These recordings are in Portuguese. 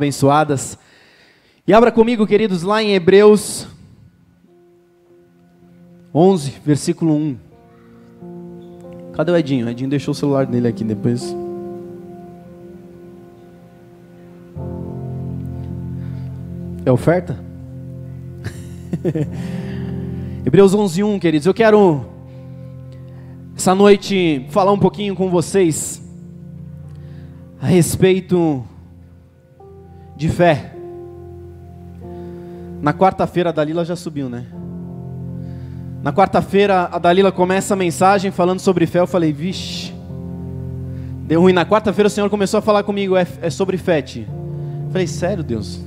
Abençoadas. E abra comigo, queridos, lá em Hebreus 11, versículo 1. Cadê o Edinho? O Edinho deixou o celular dele aqui depois. É oferta? Hebreus 11, 1, queridos. Eu quero essa noite falar um pouquinho com vocês a respeito de fé. Na quarta-feira a Dalila já subiu, né? Na quarta-feira a Dalila começa a mensagem falando sobre fé. Eu falei, vixe, deu ruim. Na quarta-feira o Senhor começou a falar comigo, é sobre fé, tia. Eu falei, sério, Deus?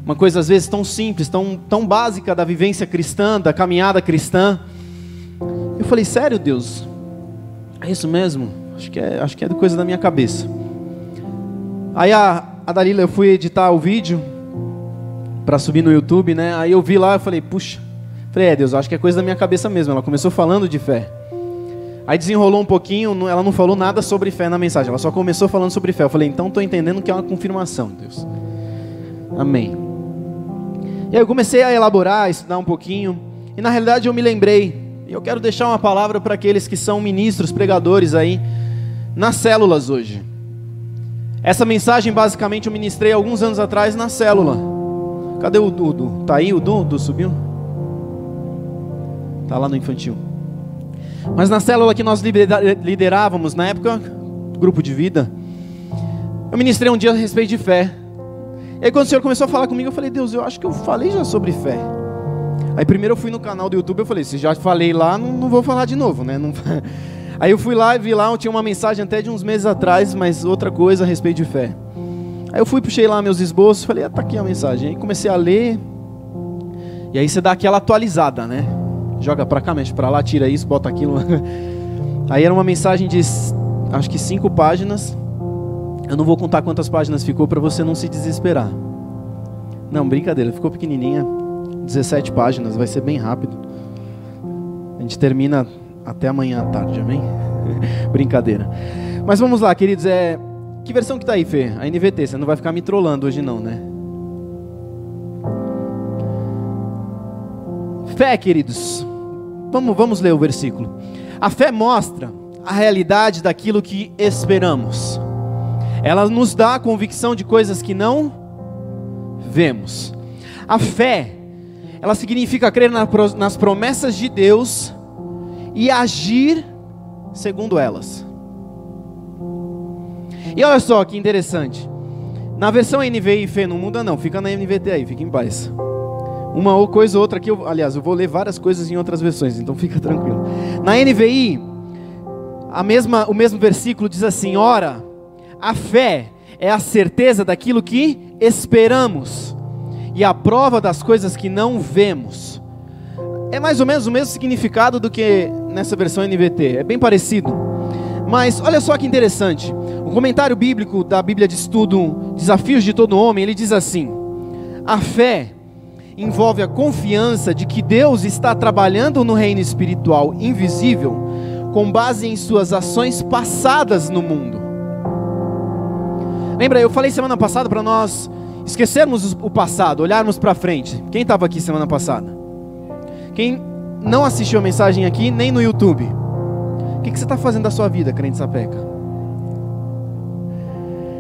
Uma coisa às vezes tão simples, tão básica da vivência cristã, da caminhada cristã. Eu falei, sério, Deus? É isso mesmo? Acho que é coisa da minha cabeça. Aí a Dalila, eu fui editar o vídeo para subir no YouTube, né? Aí eu vi lá, eu falei, puxa. Falei, Deus, acho que é coisa da minha cabeça mesmo. Ela começou falando de fé. Aí desenrolou um pouquinho, ela não falou nada sobre fé na mensagem. Ela só começou falando sobre fé. Eu falei, então estou entendendo que é uma confirmação, Deus. Amém. E aí eu comecei a elaborar, a estudar um pouquinho. E na realidade eu me lembrei. E eu quero deixar uma palavra para aqueles que são ministros, pregadores aí, nas células hoje. Essa mensagem basicamente eu ministrei alguns anos atrás na célula. Cadê o Dudu? Tá aí o Dudu? Subiu? Tá lá no infantil. Mas na célula que nós liderávamos, na época, grupo de vida, eu ministrei um dia a respeito de fé. E aí quando o Senhor começou a falar comigo, eu falei, Deus, eu acho que eu falei já sobre fé. Aí primeiro eu fui no canal do YouTube, eu falei, se já falei lá, não vou falar de novo, né? Não... Aí eu fui lá e vi lá, eu tinha uma mensagem até de uns meses atrás, mas outra coisa a respeito de fé. Aí eu fui, puxei lá meus esboços, falei, tá aqui a mensagem. Aí comecei a ler, e aí você dá aquela atualizada, né? Joga pra cá, mexe pra lá, tira isso, bota aquilo. Aí era uma mensagem de, acho que 5 páginas. Eu não vou contar quantas páginas ficou pra você não se desesperar. Não, brincadeira, ficou pequenininha. 17 páginas, vai ser bem rápido. A gente termina até amanhã à tarde, amém? Brincadeira. Mas vamos lá, queridos, que versão que tá aí, Fê? A NVT, você não vai ficar me trollando hoje não, né? Fé, queridos. Vamos ler o versículo. A fé mostra a realidade daquilo que esperamos. Ela nos dá a convicção de coisas que não vemos. A fé, ela significa crer nas promessas de Deus e agir segundo elas. E olha só que interessante. Na versão NVI, Fê, não muda não, fica na NVT aí, fica em paz. Uma coisa ou outra aqui, aliás, eu vou ler várias coisas em outras versões, então fica tranquilo. Na NVI, o mesmo versículo diz assim, ora, a fé é a certeza daquilo que esperamos e a prova das coisas que não vemos. É mais ou menos o mesmo significado do que nessa versão NVT, é bem parecido. Mas olha só que interessante, o comentário bíblico da Bíblia de Estudo, Desafios de Todo Homem, ele diz assim, a fé envolve a confiança de que Deus está trabalhando no reino espiritual invisível com base em suas ações passadas no mundo. Lembra, eu falei semana passada para nós esquecermos o passado, olharmos para frente. Quem estava aqui semana passada? Quem não assistiu a mensagem aqui, nem no YouTube? O que você está fazendo da sua vida, crente sapeca?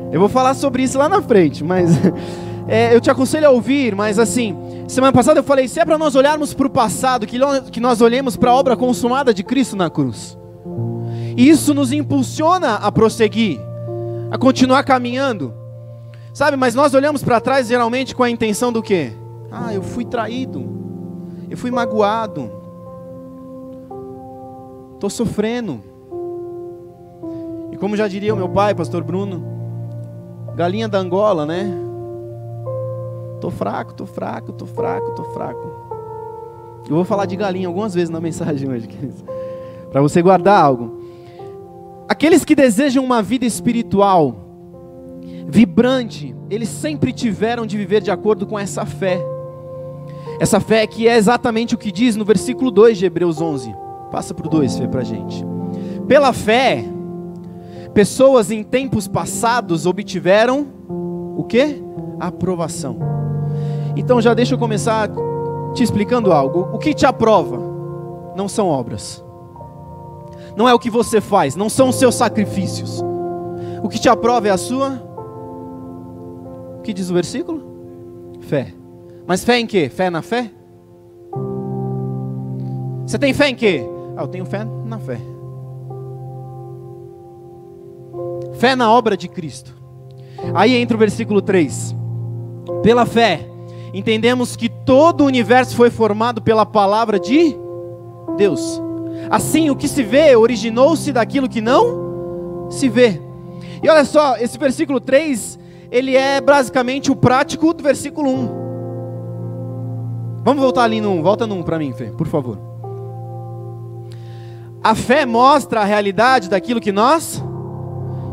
Eu vou falar sobre isso lá na frente, mas eu te aconselho a ouvir, mas assim, semana passada eu falei, se é para nós olharmos para o passado, que nós olhemos para a obra consumada de Cristo na cruz. E isso nos impulsiona a prosseguir, a continuar caminhando. Sabe, mas nós olhamos para trás geralmente com a intenção do quê? Eu fui traído, eu fui magoado, estou sofrendo. E como já diria o meu pai, pastor Bruno, galinha da Angola, né? Tô fraco. Eu vou falar de galinha algumas vezes na mensagem hoje, para você guardar algo. Aqueles que desejam uma vida espiritual vibrante, eles sempre tiveram de viver de acordo com essa fé. Essa fé que é exatamente o que diz no versículo 2 de Hebreus 11. Passa para o 2, Fê, para a gente. Pela fé, pessoas em tempos passados obtiveram o quê? Aprovação. Então já deixa eu começar te explicando algo. O que te aprova não são obras. Não é o que você faz, não são os seus sacrifícios. O que te aprova é a sua... O que diz o versículo? Fé. Mas fé em quê? Fé na fé? Você tem fé em quê? Eu tenho fé na fé. Fé na obra de Cristo. Aí entra o versículo 3. Pela fé, entendemos que todo o universo foi formado pela palavra de Deus. Assim, o que se vê originou-se daquilo que não se vê. E olha só, esse versículo 3, ele é basicamente o prático do versículo 1. Vamos voltar ali no 1, volta no 1 para mim, Fê, por favor. A fé mostra a realidade daquilo que nós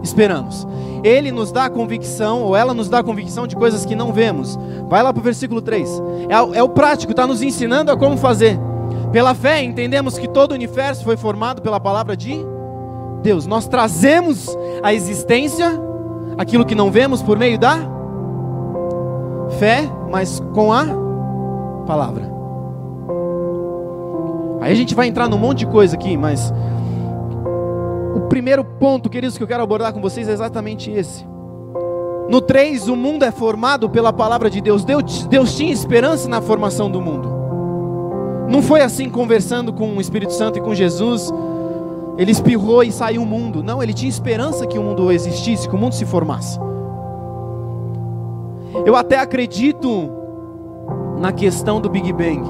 esperamos. Ele nos dá convicção, ou ela nos dá convicção de coisas que não vemos. Vai lá para o versículo 3. É o prático, está nos ensinando a como fazer. Pela fé, entendemos que todo o universo foi formado pela palavra de Deus. Nós trazemos à existência aquilo que não vemos por meio da fé, mas com a palavra. Aí a gente vai entrar num monte de coisa aqui, mas o primeiro ponto, queridos, que eu quero abordar com vocês é exatamente esse. No 3, o mundo é formado pela palavra de Deus. Deus tinha esperança na formação do mundo. Não foi assim conversando com o Espírito Santo e com Jesus, ele espirrou e saiu o mundo. Não, ele tinha esperança que o mundo existisse, que o mundo se formasse. Eu até acredito na questão do Big Bang,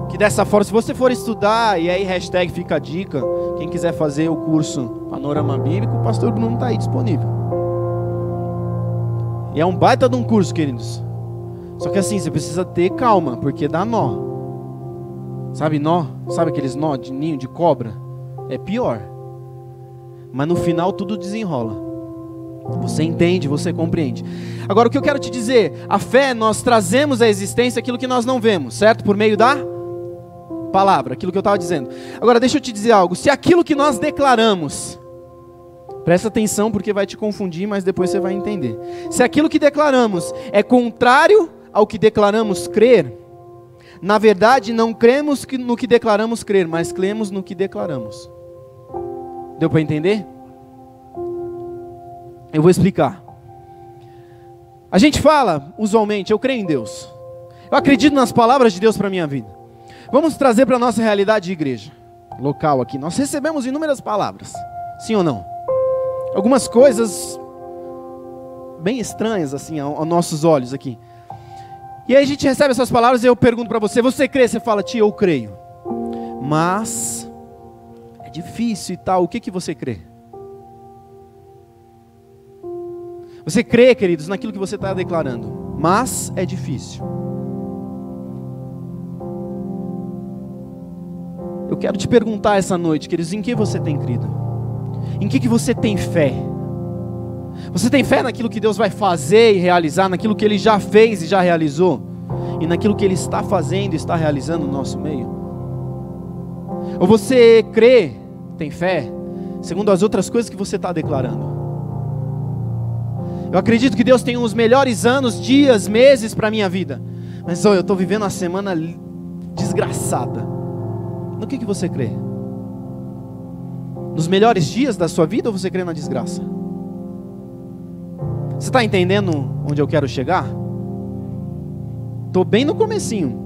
que dessa forma, se você for estudar, e aí hashtag fica a dica, quem quiser fazer o curso Panorama Bíblico, o pastor Bruno está aí disponível. E é um baita de um curso, queridos. Só que assim, você precisa ter calma, porque dá nó. Sabe nó? Sabe aqueles nó de ninho de cobra? É pior. Mas no final tudo desenrola. Você entende, você compreende. Agora o que eu quero te dizer, a fé, nós trazemos à existência aquilo que nós não vemos, certo? Por meio da palavra, aquilo que eu estava dizendo. Agora deixa eu te dizer algo, se aquilo que nós declaramos, presta atenção porque vai te confundir, mas depois você vai entender. Se aquilo que declaramos é contrário ao que declaramos crer, na verdade não cremos no que declaramos crer, mas cremos no que declaramos. Deu para entender? Eu vou explicar. A gente fala, usualmente, eu creio em Deus. Eu acredito nas palavras de Deus para a minha vida. Vamos trazer para a nossa realidade de igreja local aqui. Nós recebemos inúmeras palavras, sim ou não? Algumas coisas bem estranhas assim aos nossos olhos aqui. E aí a gente recebe essas palavras e eu pergunto para você, você crê? Você fala, tia, eu creio. Mas é difícil e tal, o que você crê? Você crê, queridos, naquilo que você está declarando, mas é difícil. Eu quero te perguntar essa noite, queridos, em que você tem crido? Em que você tem fé? Você tem fé naquilo que Deus vai fazer e realizar, naquilo que Ele já fez e já realizou? E naquilo que Ele está fazendo e está realizando no nosso meio? Ou você crê, tem fé, segundo as outras coisas que você está declarando? Eu acredito que Deus tem os melhores anos, dias, meses para a minha vida. Mas eu estou vivendo uma semana desgraçada. No que você crê? Nos melhores dias da sua vida ou você crê na desgraça? Você está entendendo onde eu quero chegar? Estou bem no comecinho.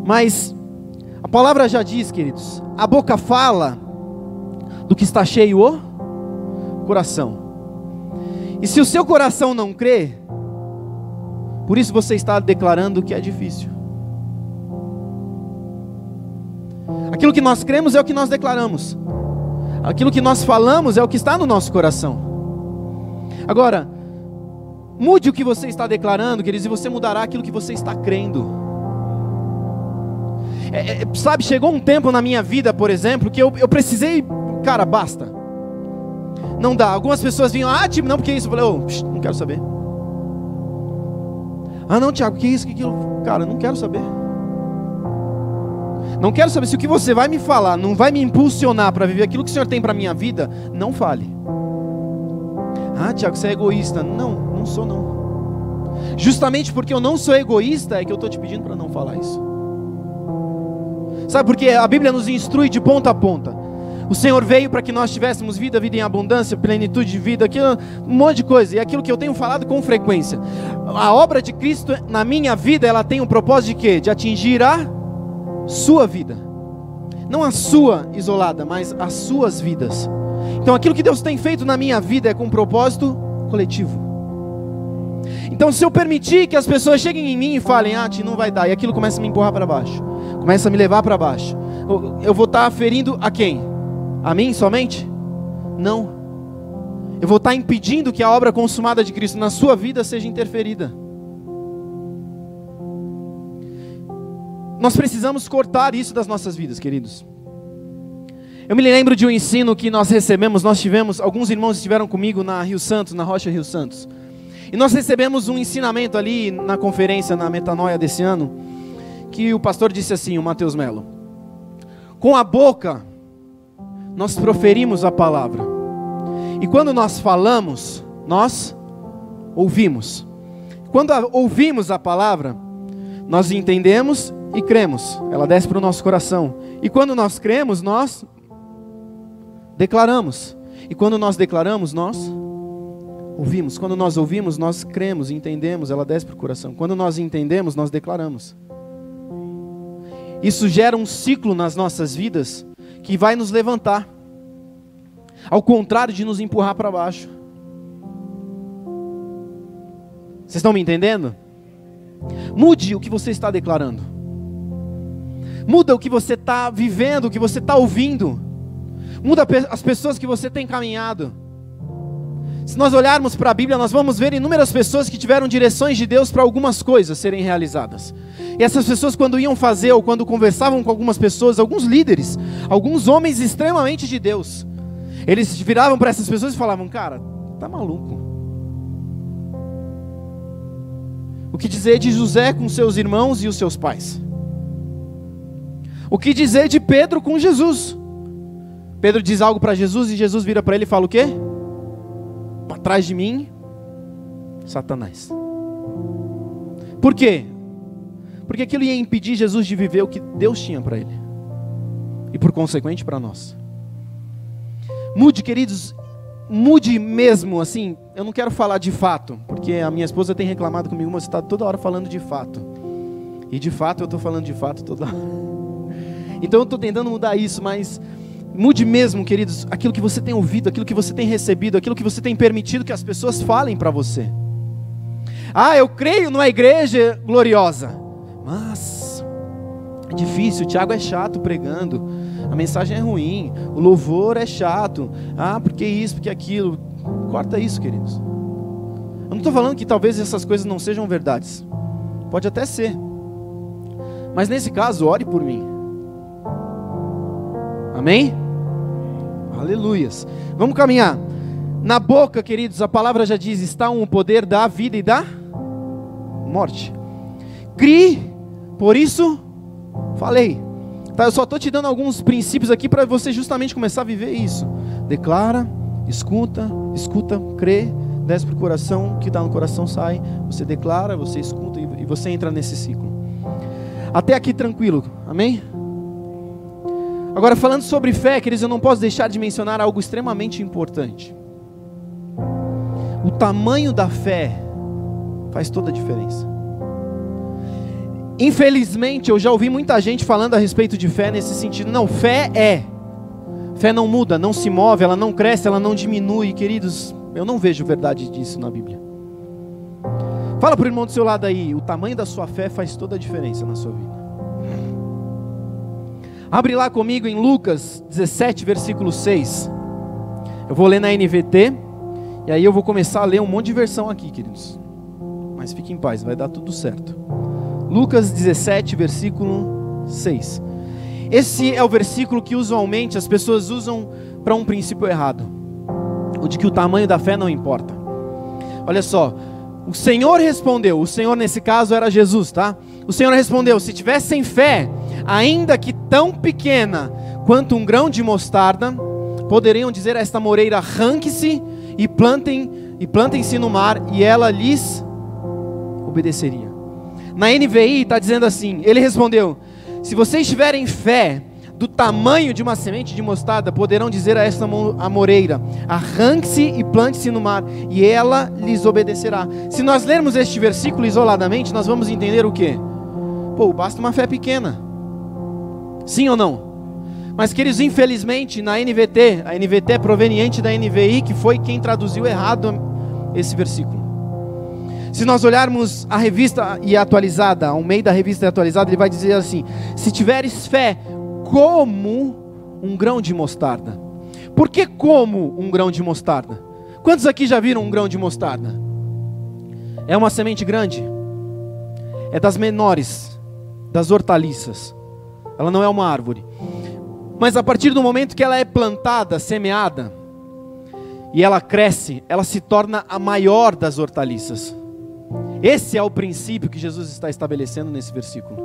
Mas a palavra já diz, queridos, a boca fala do que está cheio o coração. E se o seu coração não crê, por isso você está declarando que é difícil. Aquilo que nós cremos é o que nós declaramos. Aquilo que nós falamos é o que está no nosso coração. Agora, mude o que você está declarando, queridos, e você mudará aquilo que você está crendo. Sabe, chegou um tempo na minha vida, por exemplo, que eu precisei, cara, basta. Não dá. Algumas pessoas vinham, tipo, não, porque isso? Eu falei, não quero saber. Não, Tiago, que isso, que aquilo? Cara, não quero saber. Não quero saber se o que você vai me falar não vai me impulsionar para viver aquilo que o Senhor tem para a minha vida. Não fale. Ah, Tiago, você é egoísta. Não, não sou não. Justamente porque eu não sou egoísta é que eu estou te pedindo para não falar isso. Sabe, porque a Bíblia nos instrui de ponta a ponta. O Senhor veio para que nós tivéssemos vida, vida em abundância, plenitude de vida, aquilo, um monte de coisa. E aquilo que eu tenho falado com frequência. A obra de Cristo na minha vida, ela tem um propósito de quê? De atingir a sua vida. Não a sua isolada, mas as suas vidas. Então aquilo que Deus tem feito na minha vida é com um propósito coletivo. Então se eu permitir que as pessoas cheguem em mim e falem, ah, não vai dar, e aquilo começa a me empurrar para baixo, começa a me levar para baixo, eu vou estar ferindo a quem? A mim somente? Não. Eu vou estar impedindo que a obra consumada de Cristo na sua vida seja interferida. Nós precisamos cortar isso das nossas vidas, queridos. Eu me lembro de um ensino que nós recebemos, nós tivemos, alguns irmãos estiveram comigo na Rio Santos, na Rocha Rio Santos. E nós recebemos um ensinamento ali na conferência, na Metanoia desse ano, que o pastor disse assim, o Mateus Melo: com a boca, nós proferimos a palavra. E quando nós falamos, nós ouvimos. Quando ouvimos a palavra, nós entendemos e cremos. Ela desce para o nosso coração. E quando nós cremos, nós declaramos. E quando nós declaramos, nós ouvimos. Quando nós ouvimos, nós cremos, entendemos. Ela desce para o coração. Quando nós entendemos, nós declaramos. Isso gera um ciclo nas nossas vidas que vai nos levantar, ao contrário de nos empurrar para baixo. Vocês estão me entendendo? Mude o que você está declarando. Muda o que você está vivendo, o que você está ouvindo. Muda as pessoas que você tem caminhado. Se nós olharmos para a Bíblia, nós vamos ver inúmeras pessoas que tiveram direções de Deus para algumas coisas serem realizadas. E essas pessoas, quando iam fazer, ou quando conversavam com algumas pessoas, alguns líderes, alguns homens extremamente de Deus, eles viravam para essas pessoas e falavam: cara, tá maluco. O que dizer de José com seus irmãos e os seus pais? O que dizer de Pedro com Jesus? Pedro diz algo para Jesus e Jesus vira para ele e fala o quê? Para trás de mim, Satanás. Por quê? Porque aquilo ia impedir Jesus de viver o que Deus tinha para ele. E por consequente para nós. Mude, queridos, mude mesmo, assim, eu não quero falar de fato, porque a minha esposa tem reclamado comigo, mas você está toda hora falando de fato. E de fato eu estou falando de fato toda hora. Então eu estou tentando mudar isso, mas mude mesmo, queridos, aquilo que você tem ouvido, aquilo que você tem recebido, aquilo que você tem permitido que as pessoas falem para você. Ah, eu creio numa igreja gloriosa, mas é difícil, o Tiago é chato pregando, a mensagem é ruim, o louvor é chato, ah, porque isso, porque aquilo. Corta isso, queridos. Eu não estou falando que talvez essas coisas não sejam verdades, pode até ser, mas nesse caso, ore por mim. Amém? Aleluias. Vamos caminhar. Na boca, queridos, a palavra já diz, está o poder da vida e da morte. Crie, por isso falei. Tá, eu só estou te dando alguns princípios aqui para você justamente começar a viver isso. Declara, escuta, crê, desce para o coração, o que está no coração sai. Você declara, você escuta e você entra nesse ciclo. Até aqui tranquilo, amém? Agora, falando sobre fé, queridos, eu não posso deixar de mencionar algo extremamente importante. O tamanho da fé faz toda a diferença. Infelizmente, eu já ouvi muita gente falando a respeito de fé nesse sentido. Não, fé não muda, não se move, ela não cresce, ela não diminui. Queridos, eu não vejo verdade disso na Bíblia. Fala para o irmão do seu lado aí, o tamanho da sua fé faz toda a diferença na sua vida. Abre lá comigo em Lucas 17, versículo 6. Eu vou ler na NVT, e aí eu vou começar a ler um monte de versão aqui, queridos. Mas fique em paz, vai dar tudo certo. Lucas 17, versículo 6. Esse é o versículo que usualmente as pessoas usam para um princípio errado. O de que o tamanho da fé não importa. Olha só, o Senhor respondeu, o Senhor nesse caso era Jesus, tá? O Senhor respondeu, se tivessem fé, ainda que tão pequena quanto um grão de mostarda, poderiam dizer a esta moreira: arranque-se e plantem-se no mar, e ela lhes obedeceria. Na NVI está dizendo assim, ele respondeu: se vocês tiverem fé do tamanho de uma semente de mostarda, poderão dizer a esta amoreira: arranque-se e plante-se no mar, e ela lhes obedecerá. Se nós lermos este versículo isoladamente, nós vamos entender o quê? Pô, basta uma fé pequena. Sim ou não? Mas, queridos, infelizmente, na NVT, a NVT é proveniente da NVI, que foi quem traduziu errado esse versículo. Se nós olharmos a revista e atualizada, ao meio da revista atualizada, ele vai dizer assim: se tiveres fé como um grão de mostarda. Por que como um grão de mostarda? Quantos aqui já viram um grão de mostarda? É uma semente grande? É das menores, das hortaliças. Ela não é uma árvore. Mas a partir do momento que ela é plantada, semeada, e ela cresce, ela se torna a maior das hortaliças. Esse é o princípio que Jesus está estabelecendo nesse versículo.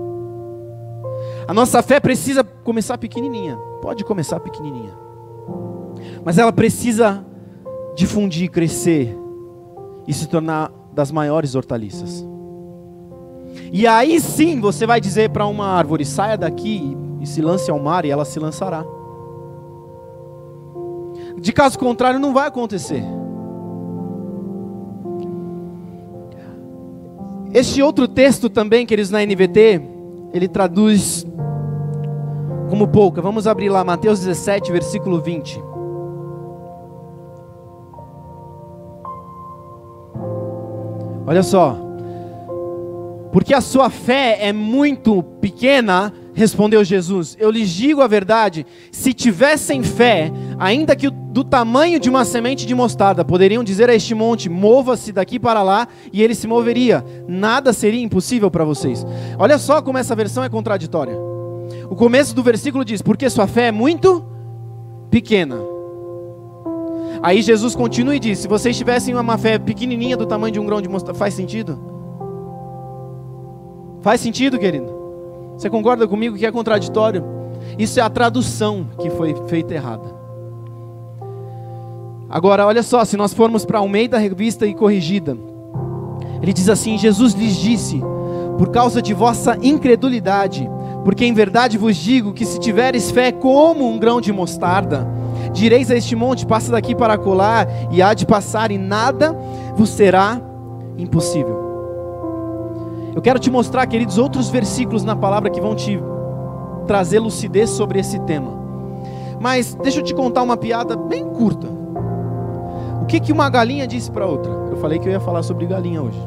A nossa fé precisa começar pequenininha. Pode começar pequenininha. Mas ela precisa difundir, crescer e se tornar das maiores hortaliças. E aí sim você vai dizer para uma árvore: saia daqui e se lance ao mar, e ela se lançará. De caso contrário, não vai acontecer. Este outro texto também, queridos, na NVT, ele traduz como pouca. Vamos abrir lá, Mateus 17, versículo 20. Olha só. Porque a sua fé é muito pequena, respondeu Jesus. Eu lhes digo a verdade, se tivessem fé, ainda que do tamanho de uma semente de mostarda, poderiam dizer a este monte: mova-se daqui para lá, e ele se moveria. Nada seria impossível para vocês. Olha só como essa versão é contraditória. O começo do versículo diz: porque sua fé é muito pequena. Aí Jesus continua e diz: se vocês tivessem uma fé pequenininha do tamanho de um grão de mostarda. Faz sentido? Faz sentido, querido? Você concorda comigo que é contraditório? Isso é a tradução que foi feita errada. Agora, olha só, se nós formos para o meio da revista e corrigida, ele diz assim: Jesus lhes disse: por causa de vossa incredulidade, porque em verdade vos digo que se tiveres fé como um grão de mostarda, direis a este monte: passa daqui para acolá, e há de passar, e nada vos será impossível. Eu quero te mostrar, queridos, outros versículos na palavra que vão te trazer lucidez sobre esse tema. Mas deixa eu te contar uma piada bem curta. O que uma galinha disse para outra? Eu falei que eu ia falar sobre galinha hoje.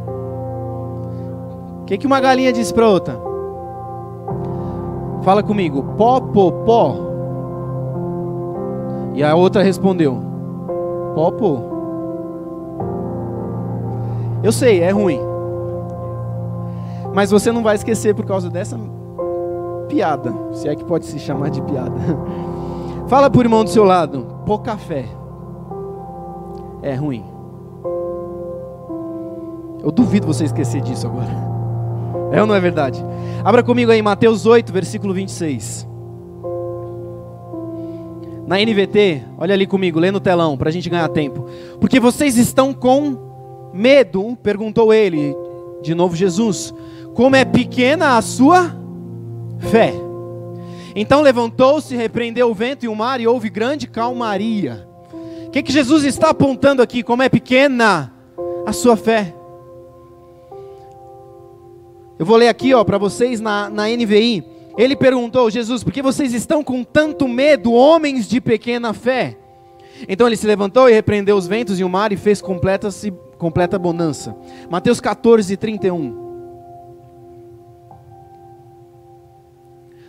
O que uma galinha disse para outra? Fala comigo: pó, pó, pó. E a outra respondeu: pó, pó. Eu sei, é ruim. Mas você não vai esquecer por causa dessa piada, se é que pode se chamar de piada. Fala pro irmão do seu lado: pô, café é ruim. Eu duvido você esquecer disso agora. É ou não é verdade? Abra comigo aí Mateus 8, versículo 26. Na NVT, olha ali comigo, lê no telão, para a gente ganhar tempo. Porque vocês estão com medo, perguntou ele, de novo Jesus: como é pequena a sua fé. Então levantou-se, repreendeu o vento e o mar, e houve grande calmaria. O que Jesus está apontando aqui? Como é pequena a sua fé. Eu vou ler aqui para vocês na NVI. Ele perguntou: Jesus, por que vocês estão com tanto medo, homens de pequena fé? Então ele se levantou e repreendeu os ventos e o mar, e fez completa bonança. Mateus 14, 31.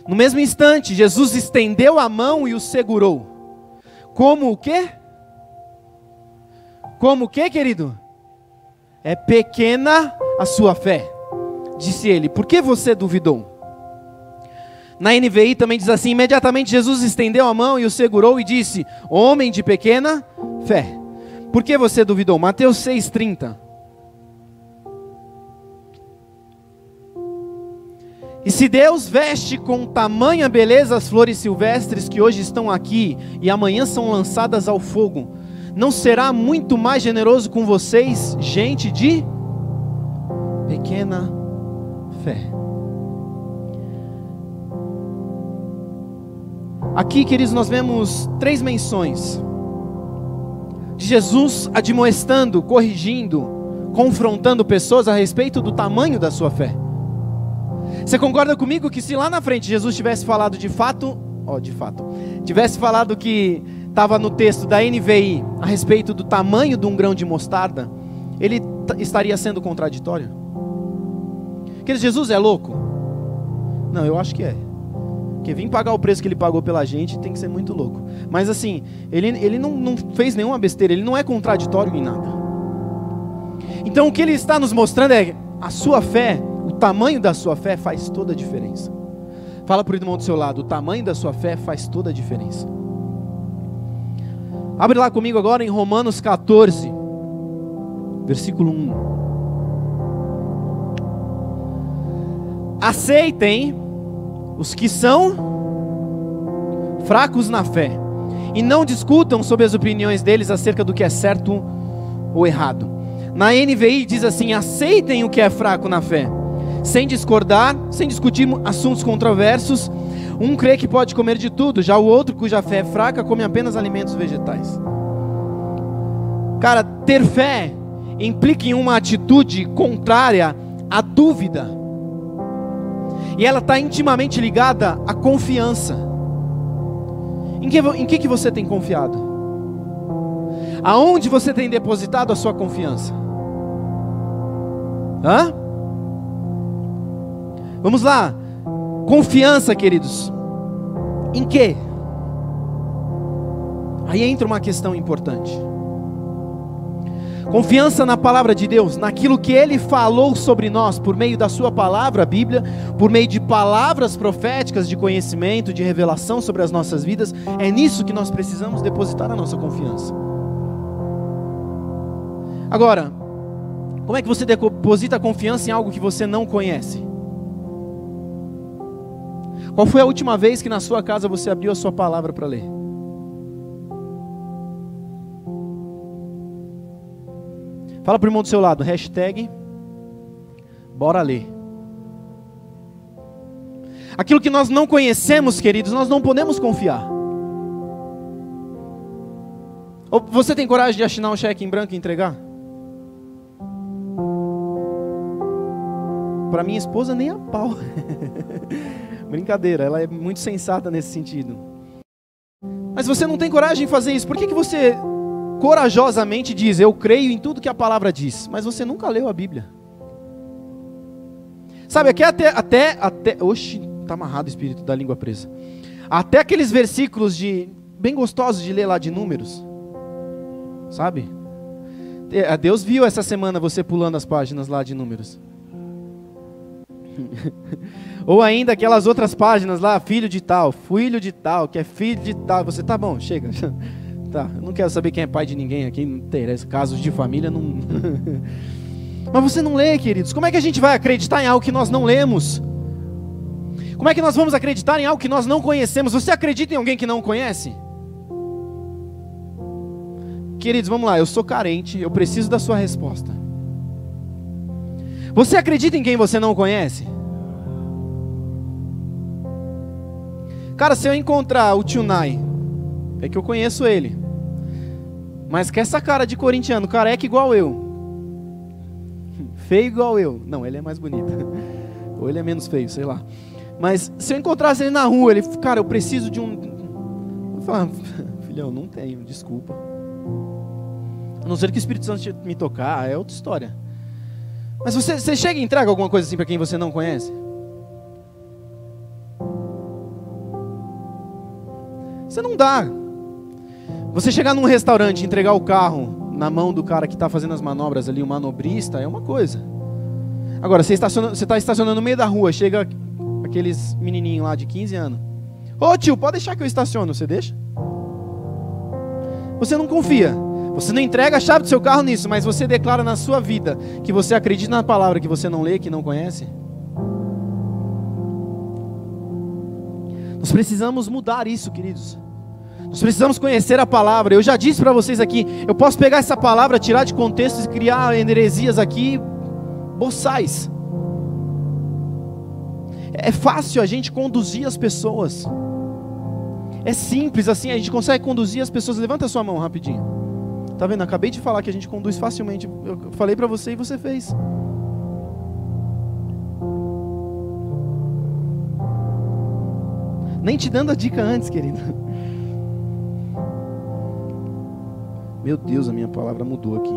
No mesmo instante, Jesus estendeu a mão e o segurou. Como o quê? Como o quê, querido? É pequena a sua fé. Disse ele: por que você duvidou? Na NVI também diz assim: imediatamente Jesus estendeu a mão e o segurou e disse: homem de pequena fé, por que você duvidou? Mateus 6,30. E se Deus veste com tamanha beleza as flores silvestres que hoje estão aqui e amanhã são lançadas ao fogo, não será muito mais generoso com vocês, gente de pequena fé? Aqui, queridos, nós vemos 3 menções de Jesus admoestando, corrigindo, confrontando pessoas a respeito do tamanho da sua fé. Você concorda comigo que se lá na frente Jesus tivesse falado tivesse falado que estava no texto da NVI a respeito do tamanho de um grão de mostarda, ele estaria sendo contraditório? Porque Jesus é louco? Não, eu acho que é. Porque vir pagar o preço que ele pagou pela gente tem que ser muito louco. Mas assim, ele não fez nenhuma besteira, ele não é contraditório em nada. Então o que ele está nos mostrando é a sua fé, o tamanho da sua fé faz toda a diferença. Fala para o irmão do seu lado, o tamanho da sua fé faz toda a diferença. Abre lá comigo agora em Romanos 14, versículo 1. Aceitem os que são fracos na fé e não discutam sobre as opiniões deles acerca do que é certo ou errado. Na NVI diz assim: aceitem o que é fraco na fé, sem discordar, sem discutir assuntos controversos. Um crê que pode comer de tudo, já o outro, cuja fé é fraca, come apenas alimentos vegetais. Cara, ter fé implica em uma atitude contrária à dúvida. E ela está intimamente ligada à confiança. Em que você tem confiado? Aonde você tem depositado a sua confiança? Vamos lá. Confiança, queridos. Em quê? Aí entra uma questão importante. Confiança na palavra de Deus, naquilo que Ele falou sobre nós, por meio da sua palavra, a Bíblia, por meio de palavras proféticas de conhecimento, de revelação sobre as nossas vidas. É nisso que nós precisamos depositar a nossa confiança. Agora, como é que você deposita a confiança em algo que você não conhece? Qual foi a última vez que na sua casa você abriu a sua palavra para ler? Fala para o irmão do seu lado, hashtag bora ler. Aquilo que nós não conhecemos, queridos, nós não podemos confiar. Ou você tem coragem de assinar um cheque em branco e entregar? Para minha esposa nem a pau. Brincadeira, ela é muito sensata nesse sentido. Mas você não tem coragem de fazer isso. Por que você corajosamente diz, eu creio em tudo que a palavra diz, mas você nunca leu a Bíblia? Sabe, aqui até oxe, tá amarrado o espírito da língua presa. Até aqueles versículos bem gostosos de ler lá de Números, sabe? Deus viu essa semana você pulando as páginas lá de Números. Ou ainda aquelas outras páginas lá, filho de tal, que é filho de tal. Você, tá bom, chega. Tá, eu não quero saber quem é pai de ninguém aqui, não interessa, casos de família não. Mas você não lê, queridos. Como é que a gente vai acreditar em algo que nós não lemos? Como é que nós vamos acreditar em algo que nós não conhecemos? Você acredita em alguém que não conhece? Queridos, vamos lá, eu sou carente, eu preciso da sua resposta. Você acredita em quem você não conhece? Cara, se eu encontrar o Tunai, é que eu conheço ele, mas que essa cara de corintiano, careca igual eu, feio igual eu, não, ele é mais bonito, ou ele é menos feio, sei lá. Mas se eu encontrasse ele na rua, ele, cara, eu preciso de um... Eu falo, filhão, não tenho, desculpa. A não ser que o Espírito Santo me tocar, é outra história. Mas você chega e entrega alguma coisa assim para quem você não conhece? Você não dá. Você chegar num restaurante e entregar o carro na mão do cara que está fazendo as manobras ali, o manobrista, é uma coisa. Agora, você está estacionando no meio da rua, chega aqueles menininhos lá de 15 anos. Ô tio, pode deixar que eu estaciono, você deixa? Você não confia. Você não entrega a chave do seu carro nisso, mas você declara na sua vida que você acredita na palavra que você não lê, que não conhece? Nós precisamos mudar isso, queridos. Nós precisamos conhecer a palavra. Eu já disse para vocês aqui, eu posso pegar essa palavra, tirar de contexto e criar heresias aqui, boçais. É fácil a gente conduzir as pessoas. É simples assim, a gente consegue conduzir as pessoas. Levanta a sua mão rapidinho. Tá vendo? Acabei de falar que a gente conduz facilmente. Eu falei para você e você fez. Nem te dando a dica antes, querido. Meu Deus, a minha palavra mudou aqui.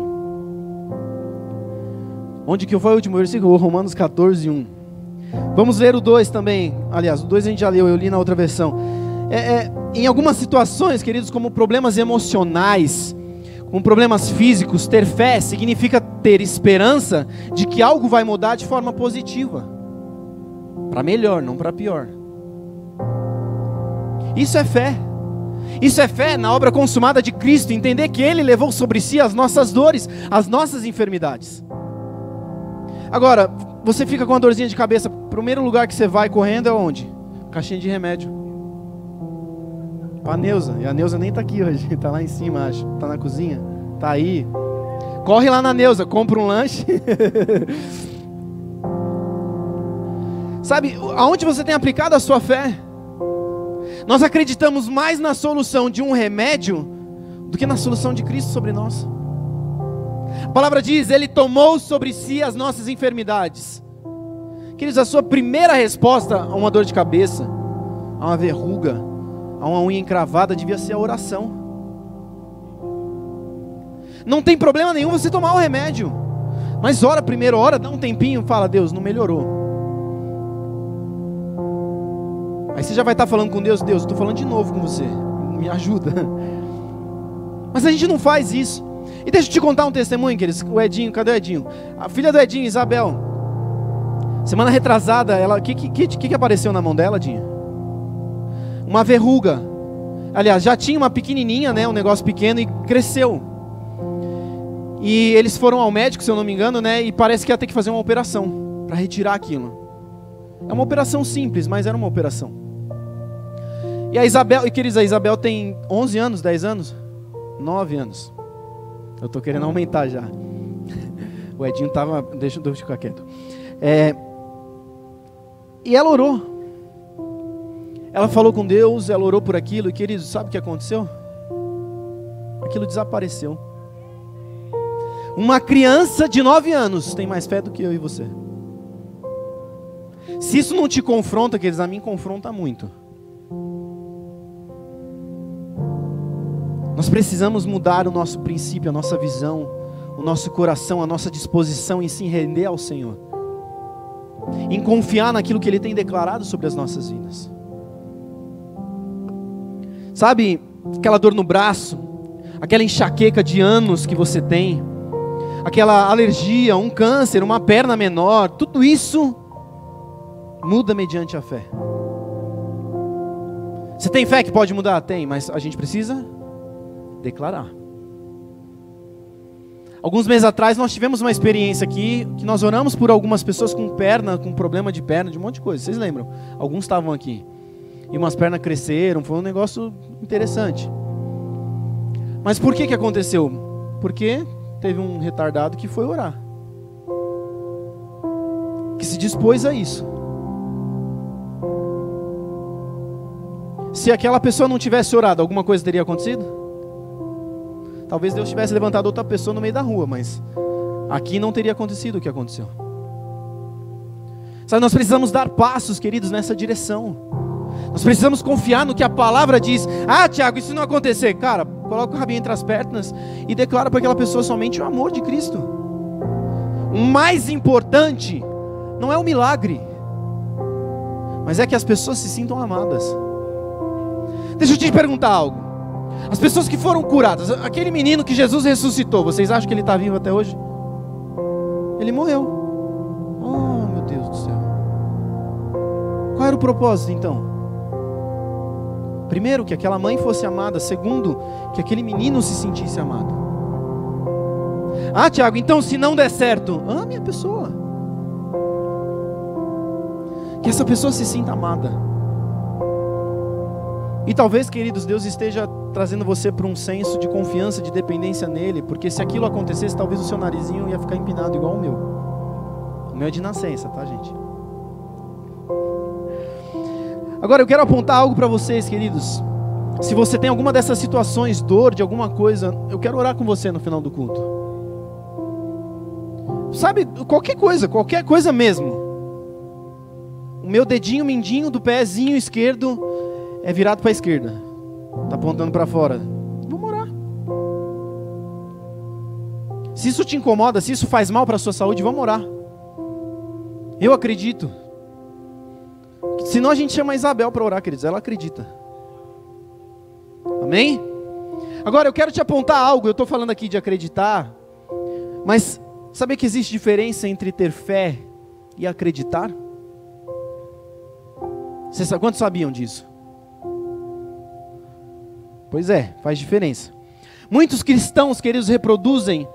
Onde que foi o último versículo? Romanos 14, 1. Vamos ler o 2 também. Aliás, o 2 a gente já leu, eu li na outra versão. Em algumas situações, queridos, como problemas emocionais, como problemas físicos, ter fé significa ter esperança de que algo vai mudar de forma positiva. Para melhor, não para pior. Isso é fé. Isso é fé na obra consumada de Cristo, entender que Ele levou sobre si as nossas dores, as nossas enfermidades. Agora, você fica com uma dorzinha de cabeça, o primeiro lugar que você vai correndo é onde? Caixinha de remédio. Pra Neuza, e a Neuza nem tá aqui hoje, tá lá em cima, acho. Tá na cozinha, tá aí. Corre lá na Neuza, compra um lanche. Sabe, aonde você tem aplicado a sua fé? Nós acreditamos mais na solução de um remédio do que na solução de Cristo sobre nós. A palavra diz, Ele tomou sobre si as nossas enfermidades. Queridos, a sua primeira resposta a uma dor de cabeça, a uma verruga, a uma unha encravada, devia ser a oração. Não tem problema nenhum você tomar o remédio, mas ora primeiro, dá um tempinho, fala, Deus, não melhorou. Aí você já vai estar falando com Deus, Deus, estou falando de novo com você, me ajuda. Mas a gente não faz isso. E deixa eu te contar um testemunho, queridos. O Edinho, cadê o Edinho? A filha do Edinho, Isabel, semana retrasada, ela, que apareceu na mão dela, Edinho? Uma verruga. Aliás, já tinha uma pequenininha, né, um negócio pequeno, e cresceu. E eles foram ao médico, se eu não me engano, né, e parece que ia ter que fazer uma operação para retirar aquilo. É uma operação simples, mas era uma operação. E a Isabel, e queridos, a Isabel tem 11 anos, 10 anos? 9 anos. Eu estou querendo aumentar já. O Edinho estava... Deixa eu ficar quieto. E ela orou. Ela falou com Deus, ela orou por aquilo. E queridos, sabe o que aconteceu? Aquilo desapareceu. Uma criança de 9 anos tem mais fé do que eu e você. Se isso não te confronta, queridos, a mim confronta muito. Nós precisamos mudar o nosso princípio, a nossa visão, o nosso coração, a nossa disposição em se render ao Senhor, em confiar naquilo que Ele tem declarado sobre as nossas vidas. Sabe, aquela dor no braço, aquela enxaqueca de anos que você tem, aquela alergia, um câncer, uma perna menor, tudo isso muda mediante a fé. Você tem fé que pode mudar? Tem, mas a gente precisa declarar. Alguns meses atrás nós tivemos uma experiência aqui, que nós oramos por algumas pessoas com perna, com problema de perna, de um monte de coisa, vocês lembram? Alguns estavam aqui, e umas pernas cresceram, foi um negócio interessante. Mas por que aconteceu? Porque teve um retardado que foi orar, que se dispôs a isso. Se aquela pessoa não tivesse orado, alguma coisa teria acontecido? Talvez Deus tivesse levantado outra pessoa no meio da rua, mas aqui não teria acontecido o que aconteceu. Sabe, nós precisamos dar passos, queridos, nessa direção. Nós precisamos confiar no que a palavra diz. Ah, Tiago, isso não acontecer. Cara, coloca o rabinho entre as pernas e declara para aquela pessoa somente o amor de Cristo. O mais importante não é o milagre, mas é que as pessoas se sintam amadas. Deixa eu te perguntar algo. As pessoas que foram curadas, aquele menino que Jesus ressuscitou, vocês acham que ele está vivo até hoje? Ele morreu. Oh, meu Deus do céu. Qual era o propósito então? Primeiro, que aquela mãe fosse amada. Segundo, que aquele menino se sentisse amado. Ah, Tiago, então se não der certo, ame a pessoa. Que essa pessoa se sinta amada. E talvez, queridos, Deus esteja trazendo você para um senso de confiança, de dependência nele, porque se aquilo acontecesse, talvez o seu narizinho ia ficar empinado igual o meu. O meu é de nascença, tá, gente? Agora eu quero apontar algo para vocês, queridos. Se você tem alguma dessas situações, dor de alguma coisa, eu quero orar com você no final do culto. Sabe, qualquer coisa mesmo. O meu dedinho mindinho do pezinho esquerdo é virado para a esquerda. Está apontando para fora. Vamos orar. Se isso te incomoda, se isso faz mal para a sua saúde, vamos orar. Eu acredito. Senão a gente chama a Isabel para orar, queridos. Ela acredita. Amém? Agora eu quero te apontar algo. Eu estou falando aqui de acreditar. Mas sabe que existe diferença entre ter fé e acreditar? Quantos sabiam disso? Pois é, faz diferença. Muitos cristãos, queridos, reproduzem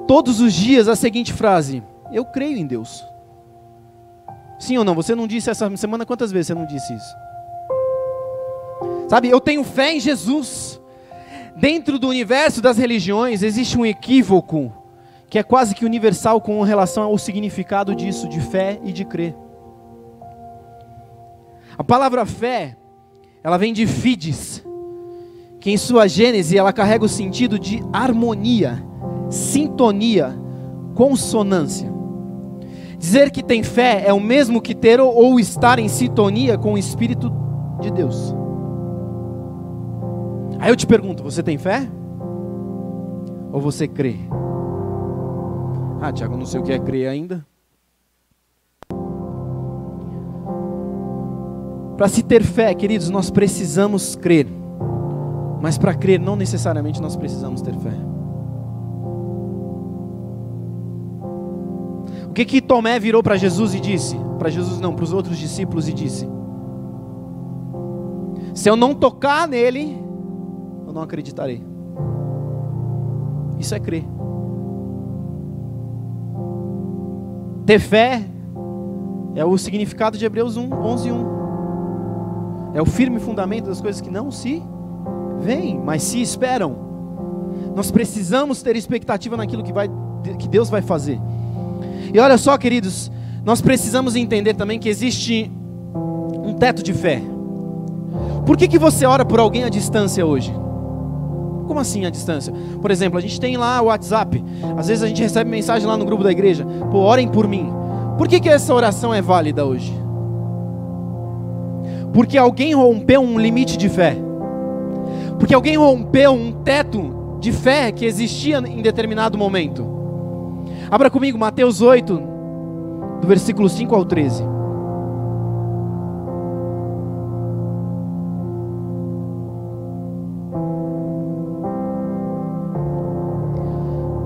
todos os dias a seguinte frase: eu creio em Deus. Sim ou não? Você não disse essa semana, quantas vezes você não disse isso? Sabe, eu tenho fé em Jesus. Dentro do universo das religiões existe um equívoco que é quase que universal com relação ao significado disso, de fé e de crer. A palavra fé, ela vem de fides, que em sua gênese ela carrega o sentido de harmonia, sintonia, consonância. Dizer que tem fé é o mesmo que ter ou estar em sintonia com o Espírito de Deus. Aí eu te pergunto, você tem fé? Ou você crê? Ah, Tiago, não sei o que é crer ainda. Para se ter fé, queridos, nós precisamos crer. Mas para crer, não necessariamente nós precisamos ter fé. O que Tomé virou para Jesus e disse? Para Jesus não, para os outros discípulos e disse: se eu não tocar nele, eu não acreditarei. Isso é crer. Ter fé é o significado de Hebreus 11:1. É o firme fundamento das coisas que não se veem, mas se esperam. Nós precisamos ter expectativa naquilo que Deus vai fazer. E olha só, queridos, nós precisamos entender também que existe um teto de fé. Por que você ora por alguém à distância hoje? Como assim à distância? Por exemplo, a gente tem lá o WhatsApp. Às vezes a gente recebe mensagem lá no grupo da igreja: pô, orem por mim. Por que essa oração é válida hoje? Porque alguém rompeu um limite de fé. Porque alguém rompeu um teto de fé que existia em determinado momento. Abra comigo Mateus 8, do versículo 5 ao 13.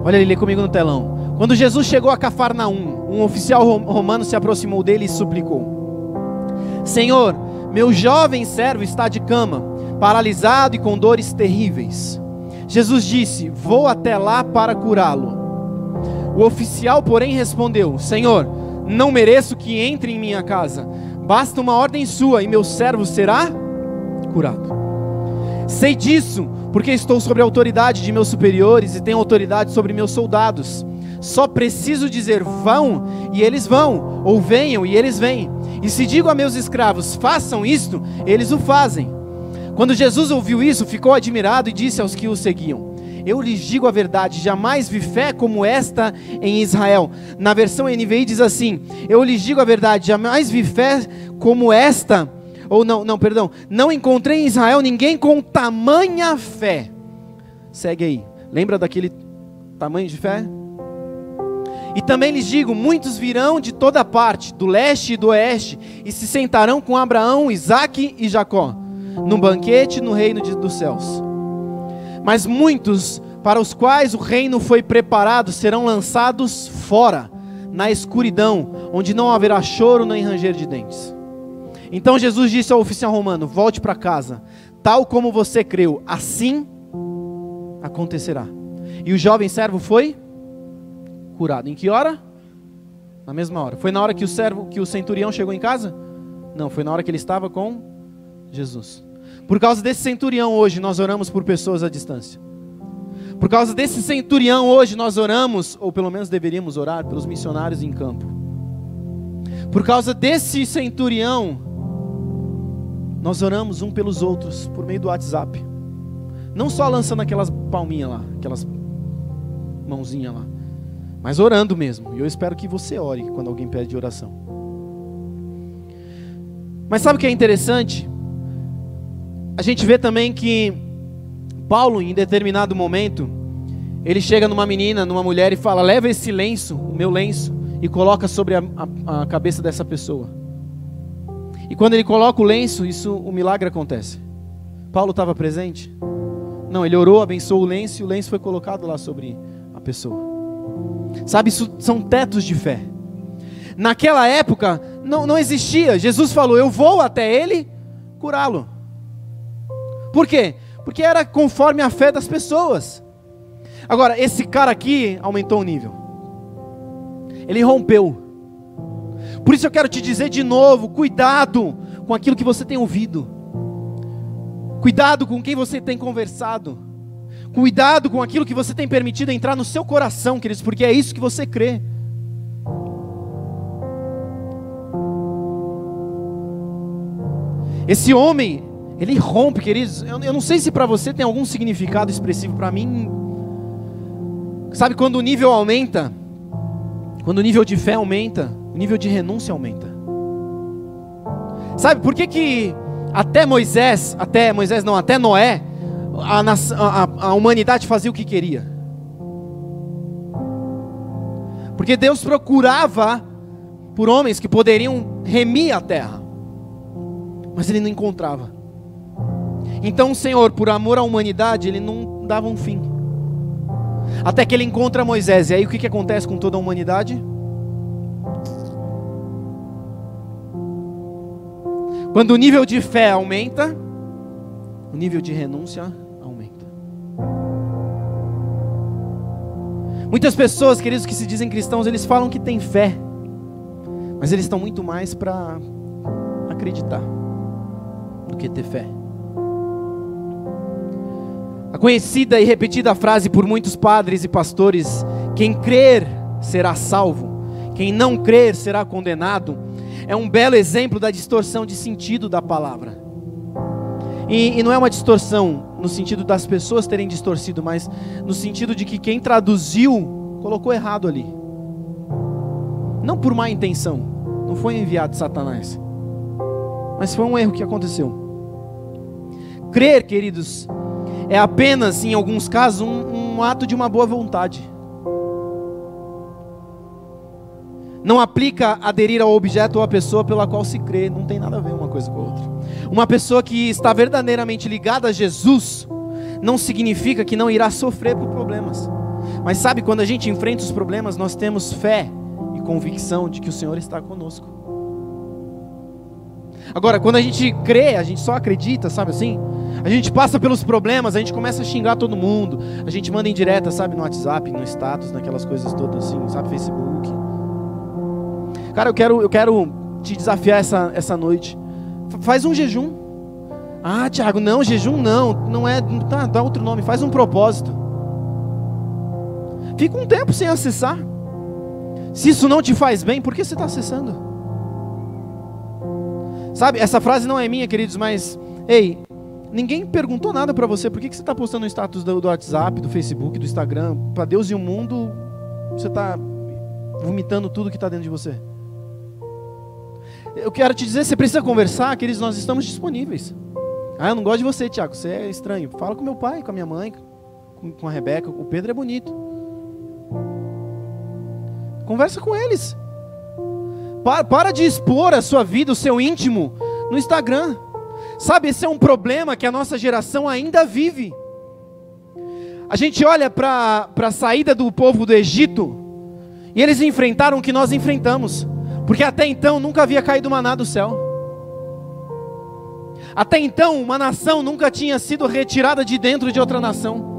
Olha ali, lê comigo no telão. Quando Jesus chegou a Cafarnaum, um oficial romano se aproximou dele e suplicou: Senhor, meu jovem servo está de cama, paralisado e com dores terríveis. Jesus disse: vou até lá para curá-lo. O oficial, porém, respondeu: Senhor, não mereço que entre em minha casa. Basta uma ordem sua e meu servo será curado. Sei disso, porque estou sob a autoridade de meus superiores e tenho autoridade sobre meus soldados. Só preciso dizer: vão, e eles vão, ou venham, e eles vêm. E se digo a meus escravos: façam isto, eles o fazem. Quando Jesus ouviu isso, ficou admirado e disse aos que o seguiam: eu lhes digo a verdade, jamais vi fé como esta em Israel. Na versão NVI diz assim: eu lhes digo a verdade, jamais vi fé como esta, ou não encontrei em Israel ninguém com tamanha fé. Segue aí, lembra daquele tamanho de fé? E também lhes digo, muitos virão de toda parte, do leste e do oeste, e se sentarão com Abraão, Isaque e Jacó, num banquete no reino dos céus. Mas muitos, para os quais o reino foi preparado, serão lançados fora, na escuridão, onde não haverá choro nem ranger de dentes. Então Jesus disse ao oficial romano: volte para casa, tal como você creu, assim acontecerá. E o jovem servo foi curado. Em que hora? Na mesma hora. Foi na hora que o centurião chegou em casa? Não, foi na hora que ele estava com Jesus. Por causa desse centurião hoje, nós oramos por pessoas à distância. Por causa desse centurião hoje, nós oramos, ou pelo menos deveríamos orar, pelos missionários em campo. Por causa desse centurião, nós oramos um pelos outros, por meio do WhatsApp. Não só lançando aquelas palminhas lá, aquelas mãozinhas lá, mas orando mesmo. E eu espero que você ore quando alguém pede oração. Mas sabe o que é interessante? A gente vê também que Paulo, em determinado momento, ele chega numa menina, numa mulher e fala: leva esse lenço, o meu lenço, e coloca sobre a cabeça dessa pessoa. E quando ele coloca o lenço, o milagre acontece. Paulo estava presente? Não, ele orou, abençoou o lenço, e o lenço foi colocado lá sobre a pessoa. Sabe, isso são tetos de fé. Naquela época, não existia. Jesus falou: eu vou até ele curá-lo. Por quê? Porque era conforme a fé das pessoas. Agora, esse cara aqui aumentou o nível. Ele rompeu. Por isso eu quero te dizer de novo: cuidado com aquilo que você tem ouvido. Cuidado com quem você tem conversado. Cuidado com aquilo que você tem permitido entrar no seu coração, queridos, porque é isso que você crê. Esse homem, ele rompe, queridos. Eu não sei se para você tem algum significado expressivo. Para mim, sabe, quando o nível aumenta, quando o nível de fé aumenta, o nível de renúncia aumenta. Sabe por que até Noé, a humanidade fazia o que queria? Porque Deus procurava por homens que poderiam remir a terra, mas ele não encontrava. Então o Senhor, por amor à humanidade, ele não dava um fim. Até que ele encontra Moisés. E aí o que acontece com toda a humanidade? Quando o nível de fé aumenta, o nível de renúncia aumenta. Muitas pessoas, queridos, que se dizem cristãos, eles falam que têm fé, mas eles estão muito mais para acreditar do que ter fé. A conhecida e repetida frase por muitos padres e pastores: quem crer será salvo, quem não crer será condenado, é um belo exemplo da distorção de sentido da palavra. E não é uma distorção no sentido das pessoas terem distorcido, mas no sentido de que quem traduziu colocou errado ali. Não por má intenção, não foi enviado de Satanás, mas foi um erro que aconteceu. Crer, queridos, é apenas, em alguns casos, um ato de uma boa vontade. Não aplica aderir ao objeto ou à pessoa pela qual se crê. Não tem nada a ver uma coisa com a outra. Uma pessoa que está verdadeiramente ligada a Jesus não significa que não irá sofrer por problemas. Mas sabe, quando a gente enfrenta os problemas, nós temos fé e convicção de que o Senhor está conosco. Agora, quando a gente crê, a gente só acredita, sabe assim? A gente passa pelos problemas, a gente começa a xingar todo mundo, a gente manda indireta, sabe, no WhatsApp, no status, naquelas coisas todas assim, sabe, Facebook. Cara, eu quero te desafiar essa noite. Faz um jejum. Ah, Thiago, não, jejum não é, tá, dá outro nome, faz um propósito. Fica um tempo sem acessar. Se isso não te faz bem, por que você está acessando? Sabe, essa frase não é minha, queridos, mas, ei, ninguém perguntou nada para você. Por que você está postando no status do WhatsApp, do Facebook, do Instagram? Para Deus e o mundo, você está vomitando tudo que está dentro de você. Eu quero te dizer, você precisa conversar, queridos, nós estamos disponíveis. Ah, eu não gosto de você, Thiago, você é estranho. Fala com meu pai, com a minha mãe, com a Rebeca. O Pedro é bonito. Conversa com eles. Para de expor a sua vida, o seu íntimo no Instagram. Sabe, esse é um problema que a nossa geração ainda vive. A gente olha para a saída do povo do Egito e eles enfrentaram o que nós enfrentamos, porque até então nunca havia caído maná do céu. Até então uma nação nunca tinha sido retirada de dentro de outra nação.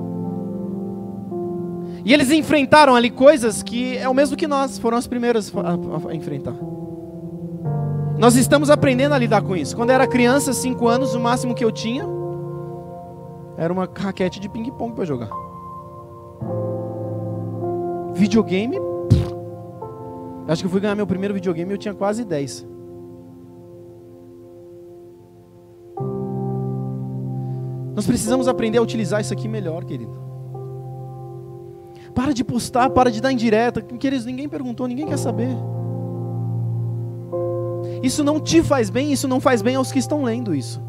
E eles enfrentaram ali coisas que é o mesmo que nós, foram as primeiras a enfrentar. Nós estamos aprendendo a lidar com isso. Quando eu era criança, 5 anos, o máximo que eu tinha era uma raquete de ping-pong para jogar. Videogame, acho que eu fui ganhar meu primeiro videogame e eu tinha quase 10. Nós precisamos aprender a utilizar isso aqui melhor, querido. Para de postar, para de dar indireta. Queridos, ninguém perguntou, ninguém quer saber. Isso não te faz bem, isso não faz bem aos que estão lendo isso.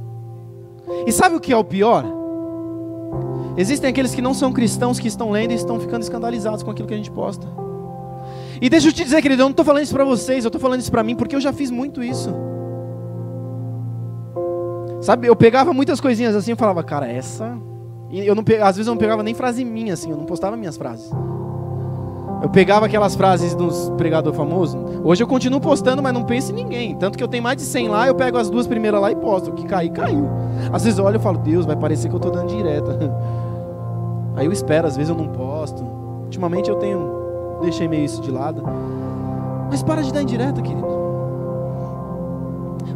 E sabe o que é o pior? Existem aqueles que não são cristãos que estão lendo e estão ficando escandalizados com aquilo que a gente posta. E deixa eu te dizer, querido, eu não estou falando isso para vocês, eu estou falando isso para mim, porque eu já fiz muito isso. Sabe, eu pegava muitas coisinhas assim, eu falava, cara, essa... E eu não, às vezes eu não pegava nem frase minha, assim, eu não postava minhas frases. Eu pegava aquelas frases dos pregador famoso. Hoje eu continuo postando, mas não penso em ninguém. Tanto que eu tenho mais de 100 lá, eu pego as 2 primeiras lá e posto. O que cair, caiu. Às vezes eu olho e falo, Deus, vai parecer que eu estou dando direta. Aí eu espero, às vezes eu não posto. Ultimamente eu deixei meio isso de lado. Mas para de dar indireta, querido.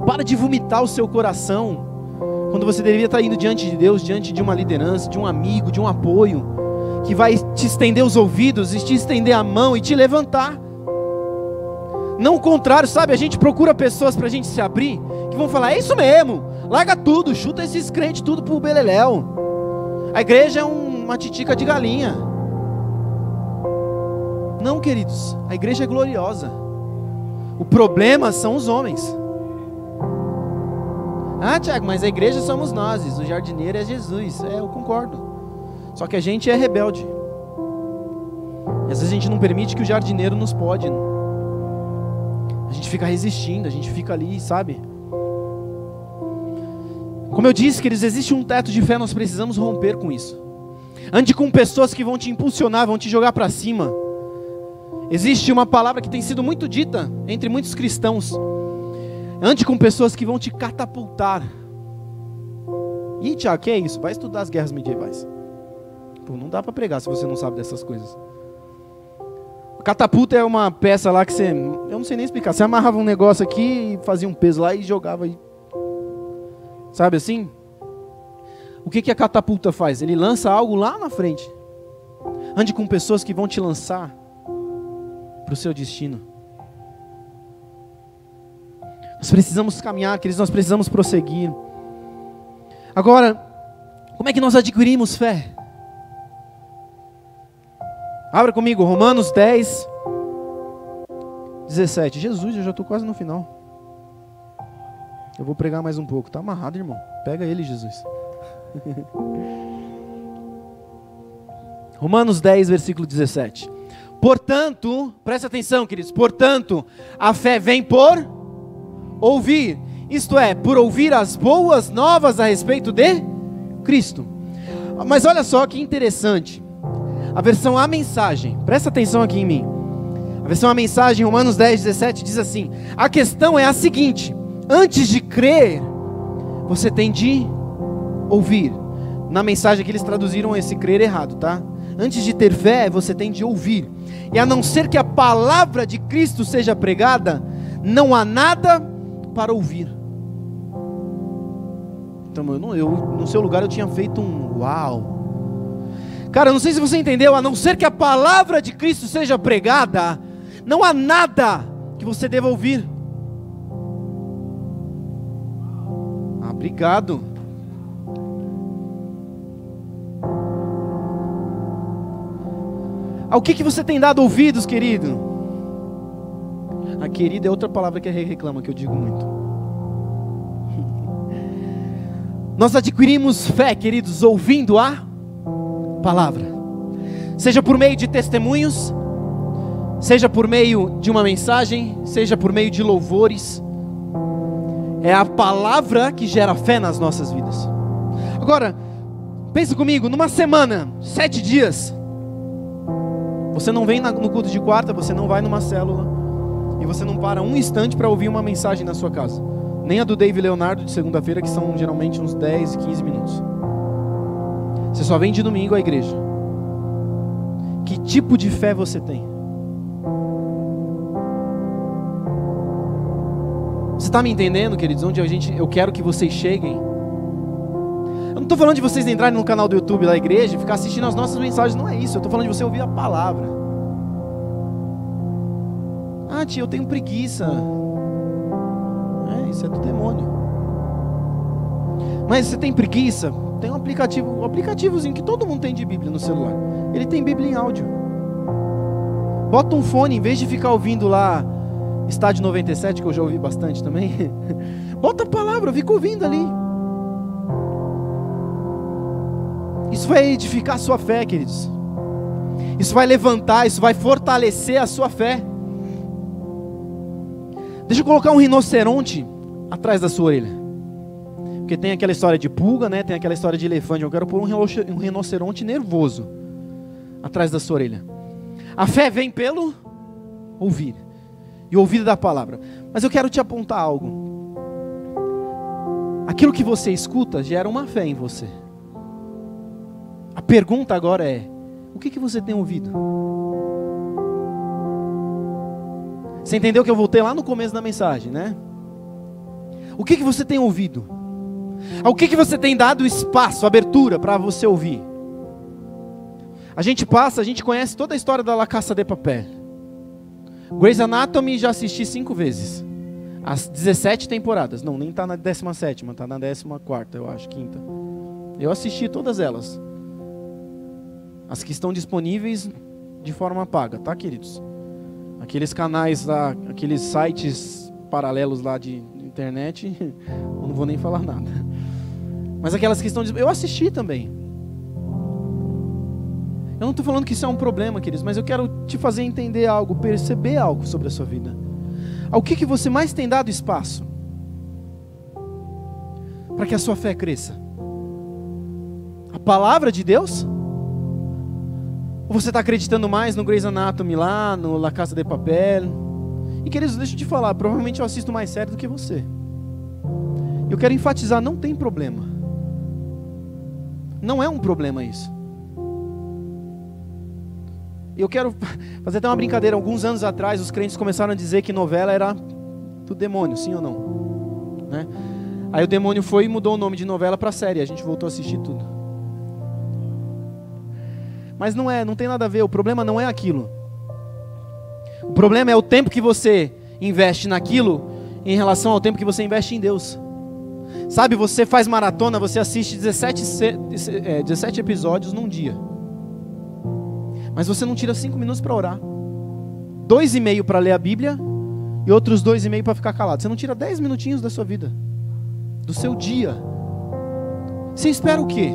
Para de vomitar o seu coração quando você deveria estar indo diante de Deus, diante de uma liderança, de um amigo, de um apoio, que vai te estender os ouvidos, e te estender a mão e te levantar. Não o contrário, sabe? A gente procura pessoas para a gente se abrir, que vão falar, é isso mesmo, larga tudo, chuta esses crentes tudo pro beleléu. A igreja é uma titica de galinha. Não, queridos, a igreja é gloriosa. O problema são os homens. Ah, Tiago, mas a igreja somos nós, o jardineiro é Jesus. É, eu concordo. Só que a gente é rebelde. E às vezes a gente não permite que o jardineiro nos pode. A gente fica resistindo, a gente fica ali, sabe? Como eu disse, queridos, existe um teto de fé, nós precisamos romper com isso. Ande com pessoas que vão te impulsionar, vão te jogar para cima. Existe uma palavra que tem sido muito dita entre muitos cristãos. Ande com pessoas que vão te catapultar. Ih, Tiago, que é isso? Vai estudar as guerras medievais. Pô, não dá para pregar se você não sabe dessas coisas. Catapulta é uma peça lá que você... Eu não sei nem explicar. Você amarrava um negócio aqui, fazia um peso lá e jogava aí. Sabe assim? O que a catapulta faz? Ele lança algo lá na frente. Ande com pessoas que vão te lançar para o seu destino. Nós precisamos caminhar, queridos, nós precisamos prosseguir. Agora, como é que nós adquirimos fé? Abra comigo, Romanos 10, 17. Jesus, eu já estou quase no final. Eu vou pregar mais um pouco. Está amarrado, irmão. Pega ele, Jesus. Romanos 10, versículo 17. Portanto, presta atenção, queridos. Portanto, a fé vem por ouvir. Isto é, por ouvir as boas novas a respeito de Cristo. Mas olha só que interessante. A versão A Mensagem, presta atenção aqui em mim. A versão A Mensagem, Romanos 10, 17, diz assim: a questão é a seguinte: antes de crer, você tem de ouvir. Na mensagem que eles traduziram esse crer errado, tá? Antes de ter fé, você tem de ouvir. E a não ser que a palavra de Cristo seja pregada, não há nada para ouvir. Então, eu no seu lugar eu tinha feito um uau. Cara, eu não sei se você entendeu, a não ser que a palavra de Cristo seja pregada, não há nada que você deva ouvir. Ah, obrigado. Ao que você tem dado ouvidos, querido? A querida é outra palavra que reclama, que eu digo muito. Nós adquirimos fé, queridos, ouvindo a palavra, seja por meio de testemunhos, seja por meio de uma mensagem, seja por meio de louvores. É a palavra que gera fé nas nossas vidas. Agora, pensa comigo, numa semana, 7 dias, você não vem no culto de quarta, você não vai numa célula, e você não para um instante para ouvir uma mensagem na sua casa, nem a do Dave Leonardo de segunda-feira, que são geralmente uns 10, 15 minutos. Você só vem de domingo à igreja. Que tipo de fé você tem? Você está me entendendo, queridos? Onde eu quero que vocês cheguem? Eu não estou falando de vocês entrarem no canal do YouTube da igreja e ficar assistindo as nossas mensagens, não é isso. Eu estou falando de você ouvir a palavra. Ah, tia, eu tenho preguiça. Isso é do demônio. Mas você tem preguiça? Tem um aplicativozinho que todo mundo tem de Bíblia no celular. Ele tem Bíblia em áudio. Bota um fone, em vez de ficar ouvindo lá Estádio 97, que eu já ouvi bastante também. Bota a palavra, fica ouvindo ali. Isso vai edificar a sua fé, queridos. Isso vai levantar, isso vai fortalecer a sua fé. Deixa eu colocar um rinoceronte atrás da sua orelha. Porque tem aquela história de pulga, né? Tem aquela história de elefante. Eu quero pôr um rinoceronte nervoso atrás da sua orelha. A fé vem pelo ouvir. E ouvir da palavra. Mas eu quero te apontar algo. Aquilo que você escuta gera uma fé em você. A pergunta agora é: o que você tem ouvido? Você entendeu que eu voltei lá no começo da mensagem, né? O que você tem ouvido? Ao que você tem dado espaço, abertura para você ouvir? A gente conhece toda a história da La Casa de Papel. Grey's Anatomy já assisti 5 vezes. As 17 temporadas. Não, nem está na 17ª, está na 14ª, eu acho, 5ª. Eu assisti todas elas. As que estão disponíveis de forma paga, tá, queridos? Aqueles canais lá, aqueles sites paralelos lá de internet, eu não vou nem falar nada. Mas aquelas que estão disponíveis, eu assisti também. Eu não estou falando que isso é um problema, queridos, mas eu quero te fazer entender algo, perceber algo sobre a sua vida. Ao que você mais tem dado espaço para que a sua fé cresça? A palavra de Deus? Ou você está acreditando mais no Grey's Anatomy lá, no La Casa de Papel? E queridos, deixa eu te falar, provavelmente eu assisto mais sério do que você. Eu quero enfatizar, não tem problema. Não é um problema isso. Eu quero fazer até uma brincadeira. Alguns anos atrás, os crentes começaram a dizer que novela era do demônio, sim ou não? Né? Aí o demônio foi e mudou o nome de novela para série. A gente voltou a assistir tudo. Mas não tem nada a ver. O problema não é aquilo. O problema é o tempo que você investe naquilo em relação ao tempo que você investe em Deus. Sabe, você faz maratona, você assiste 17 episódios num dia. Mas você não tira 5 minutos para orar, 2,5 para ler a Bíblia e outros 2,5 para ficar calado. Você não tira 10 minutinhos da sua vida, do seu dia. Você espera o quê?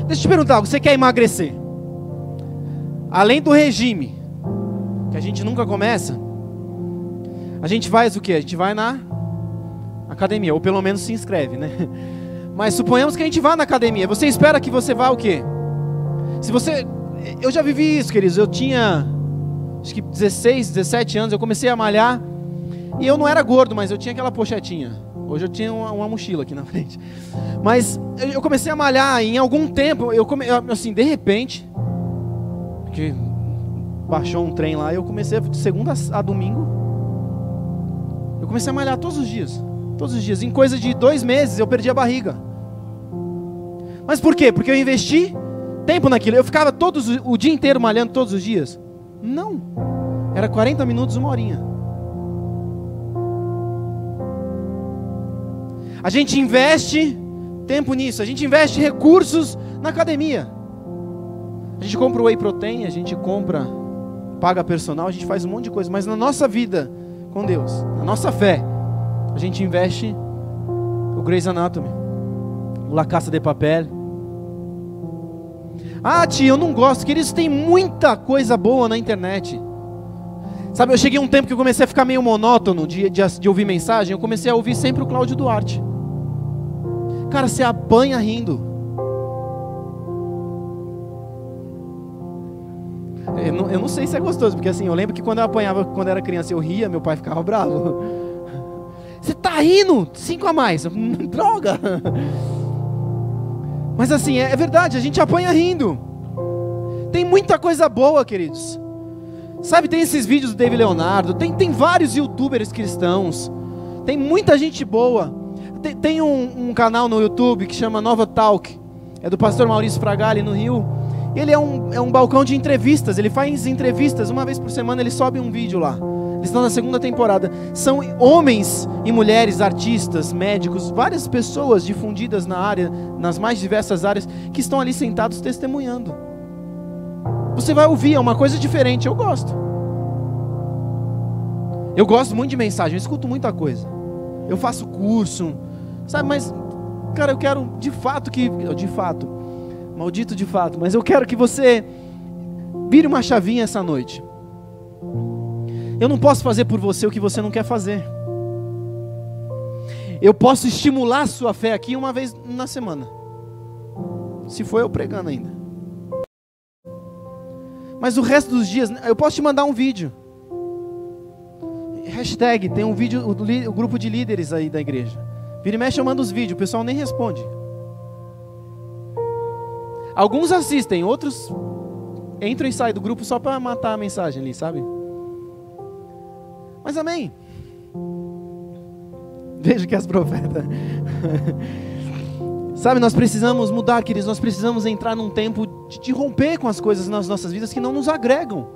Deixa eu te perguntar algo. Você quer emagrecer? Além do regime, que a gente nunca começa, a gente faz o quê? A gente vai na academia, ou pelo menos se inscreve, né? Mas suponhamos que a gente vá na academia. Você espera que você vá o quê? Eu já vivi isso, queridos. Eu tinha, acho que 16, 17 anos, eu comecei a malhar. E eu não era gordo, mas eu tinha aquela pochetinha. Hoje eu tinha uma mochila aqui na frente. Mas eu comecei a malhar, e em algum tempo, assim, de repente, porque baixou um trem lá, eu comecei de segunda a domingo, eu comecei a malhar todos os dias. Todos os dias. Em coisa de 2 meses, eu perdi a barriga. Mas por quê? Porque eu investi tempo naquilo. Eu ficava o dia inteiro malhando todos os dias? Não. Era 40 minutos, 1 horinha. A gente investe tempo nisso. A gente investe recursos na academia. A gente compra o whey protein, a gente paga personal, a gente faz um monte de coisa. Mas na nossa vida com Deus, na nossa fé, a gente investe o Grey's Anatomy, o La Casa de Papel. Ah, tia, eu não gosto. Queridos, tem muita coisa boa na internet. Sabe, eu cheguei um tempo que eu comecei a ficar meio monótono de ouvir mensagem. Eu comecei a ouvir sempre o Cláudio Duarte. Cara, você apanha rindo. Eu não sei se é gostoso, porque assim, eu lembro que quando eu apanhava, quando eu era criança, eu ria, meu pai ficava bravo. Você tá rindo? 5 a mais. Droga! Mas assim, é verdade, a gente apanha rindo. Tem muita coisa boa, queridos. Sabe, tem esses vídeos do David Leonardo, tem vários youtubers cristãos, tem muita gente boa. Tem um canal no YouTube que chama Nova Talk, é do pastor Maurício Fragali no Rio. Ele é um balcão de entrevistas, ele faz entrevistas, uma vez por semana ele sobe um vídeo lá. Eles estão na 2ª temporada. São homens e mulheres, artistas, médicos, várias pessoas difundidas na área, nas mais diversas áreas, que estão ali sentados testemunhando. Você vai ouvir, é uma coisa diferente, eu gosto. Eu gosto muito de mensagem, eu escuto muita coisa. Eu faço curso, sabe, mas, cara, eu quero maldito de fato, mas eu quero que você vire uma chavinha essa noite. Eu não posso fazer por você o que você não quer fazer. Eu posso estimular a sua fé aqui uma vez na semana, se for eu pregando ainda. Mas o resto dos dias, eu posso te mandar um vídeo. Hashtag, tem um vídeo, o grupo de líderes aí da igreja. Vira e mexe, eu mando os vídeos, o pessoal nem responde. Alguns assistem, outros entram e saem do grupo só para matar a mensagem ali, sabe? Mas amém. Veja que as profetas. Sabe, nós precisamos mudar, queridos. Nós precisamos entrar num tempo de romper com as coisas nas nossas vidas que não nos agregam,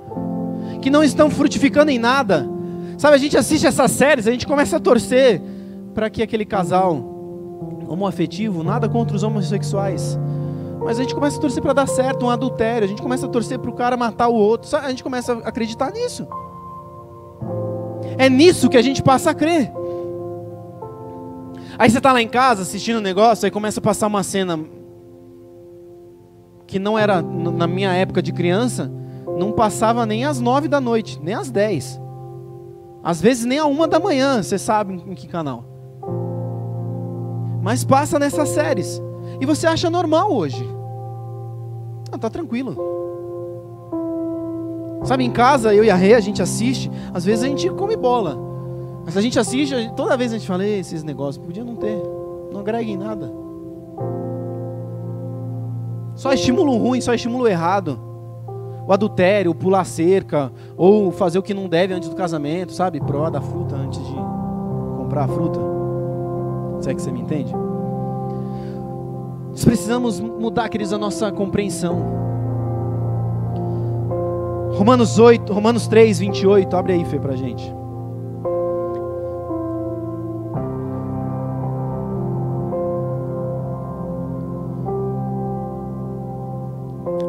que não estão frutificando em nada. Sabe, a gente assiste essas séries, a gente começa a torcer para que aquele casal homoafetivo, nada contra os homossexuais, mas a gente começa a torcer para dar certo um adultério, a gente começa a torcer para o cara matar o outro, sabe? A gente começa a acreditar nisso. É nisso que a gente passa a crer. Aí você está lá em casa assistindo um negócio, aí começa a passar uma cena que não era, na minha época de criança, não passava nem às 9 da noite, nem às 10. Às vezes nem à 1 da manhã, você sabe em que canal. Mas passa nessas séries. E você acha normal hoje. Ah, tá tranquilo. Sabe, em casa, eu e a Rê, a gente assiste, às vezes a gente come bola. Mas a gente assiste, toda vez a gente fala, esses negócios, podia não ter, não agrega em nada. Só estímulo ruim, só estímulo errado. O adultério, o pular cerca, ou fazer o que não deve antes do casamento, sabe? Provar da fruta antes de comprar a fruta. Se é que você me entende? Nós precisamos mudar, queridos, a nossa compreensão. Romanos 3, 28, abre aí, Fê, pra gente.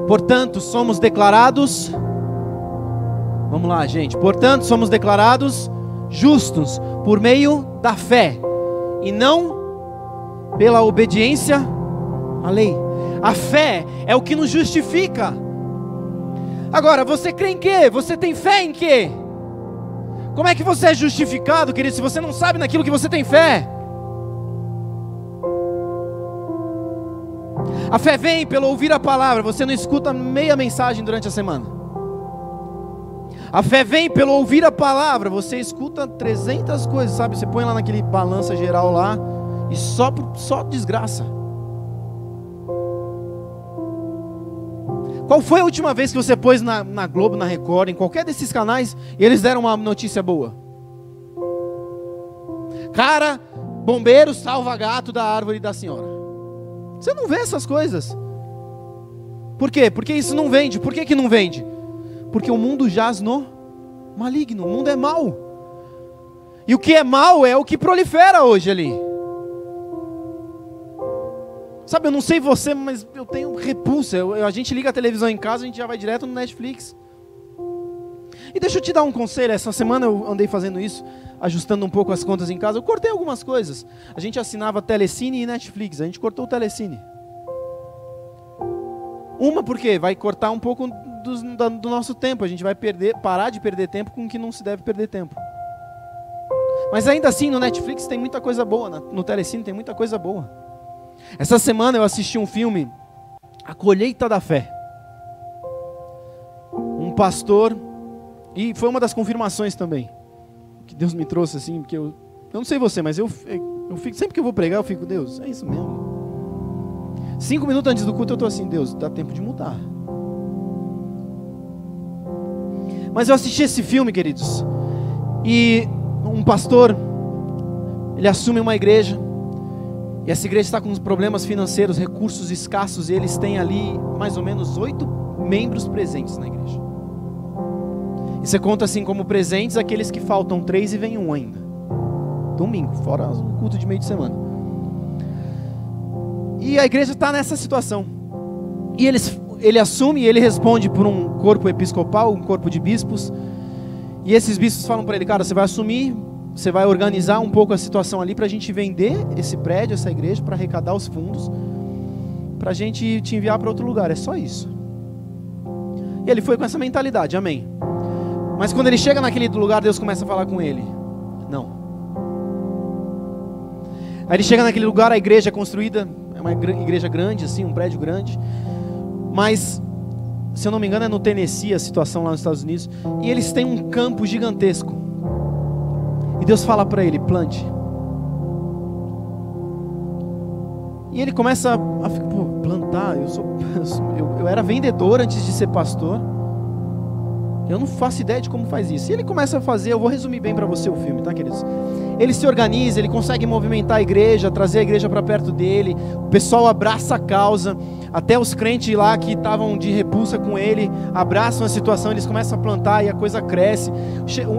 Portanto, somos declarados, vamos lá, gente. Portanto, somos declarados justos por meio da fé e não pela obediência à lei. A fé é o que nos justifica. Agora, você crê em quê? Você tem fé em quê? Como é que você é justificado, querido, se você não sabe naquilo que você tem fé? A fé vem pelo ouvir a palavra. Você não escuta meia mensagem durante a semana. A fé vem pelo ouvir a palavra. Você escuta 300 coisas, sabe? Você põe lá naquele balança geral lá e só desgraça. Qual foi a última vez que você pôs na Globo, na Record, em qualquer desses canais, e eles deram uma notícia boa? Cara, bombeiro salva gato da árvore da senhora. Você não vê essas coisas. Por quê? Porque isso não vende. Por que não vende? Porque o mundo jaz no maligno. O mundo é mau. E o que é mau é o que prolifera hoje ali. Sabe, eu não sei você, mas eu tenho repulsa. A gente liga a televisão em casa, a gente já vai direto no Netflix. E deixa eu te dar um conselho. Essa semana eu andei fazendo isso, ajustando um pouco as contas em casa. Eu cortei algumas coisas. A gente assinava Telecine e Netflix. A gente cortou o Telecine. Uma porque vai cortar um pouco do nosso tempo. A gente vai parar de perder tempo com o que não se deve perder tempo. Mas ainda assim, no Netflix tem muita coisa boa. No Telecine tem muita coisa boa. Essa semana eu assisti um filme, A Colheita da Fé. Um pastor, e foi uma das confirmações também, que Deus me trouxe assim, porque eu não sei você, mas eu fico, sempre que eu vou pregar, eu fico, Deus, é isso mesmo. 5 minutos antes do culto eu estou assim, Deus, dá tempo de mudar. Mas eu assisti esse filme, queridos, e um pastor, ele assume uma igreja, E essa igreja está com problemas financeiros, recursos escassos, e eles têm ali mais ou menos 8 membros presentes na igreja. E você conta assim como presentes aqueles que faltam 3 e vem um ainda. Domingo, fora o culto de meio de semana. E a igreja está nessa situação. E ele assume e ele responde por um corpo episcopal, um corpo de bispos. E esses bispos falam para ele, cara, você vai assumir, você vai organizar um pouco a situação ali para a gente vender esse prédio, essa igreja, para arrecadar os fundos, para a gente te enviar para outro lugar, é só isso. E ele foi com essa mentalidade, amém. Mas quando ele chega naquele lugar, Deus começa a falar com ele, não. Aí ele chega naquele lugar, a igreja é construída, é uma igreja grande, assim, um prédio grande, mas, se eu não me engano, é no Tennessee, a situação lá nos Estados Unidos, e eles têm um campo gigantesco. E Deus fala para ele, plante. E ele começa a ficar, pô, plantar, eu era vendedor antes de ser pastor. Eu não faço ideia de como faz isso. E ele começa a fazer, eu vou resumir bem para você o filme, tá, queridos? Ele se organiza, ele consegue movimentar a igreja, trazer a igreja para perto dele. O pessoal abraça a causa. Até os crentes lá que estavam de repulsa com ele abraçam a situação, eles começam a plantar e a coisa cresce.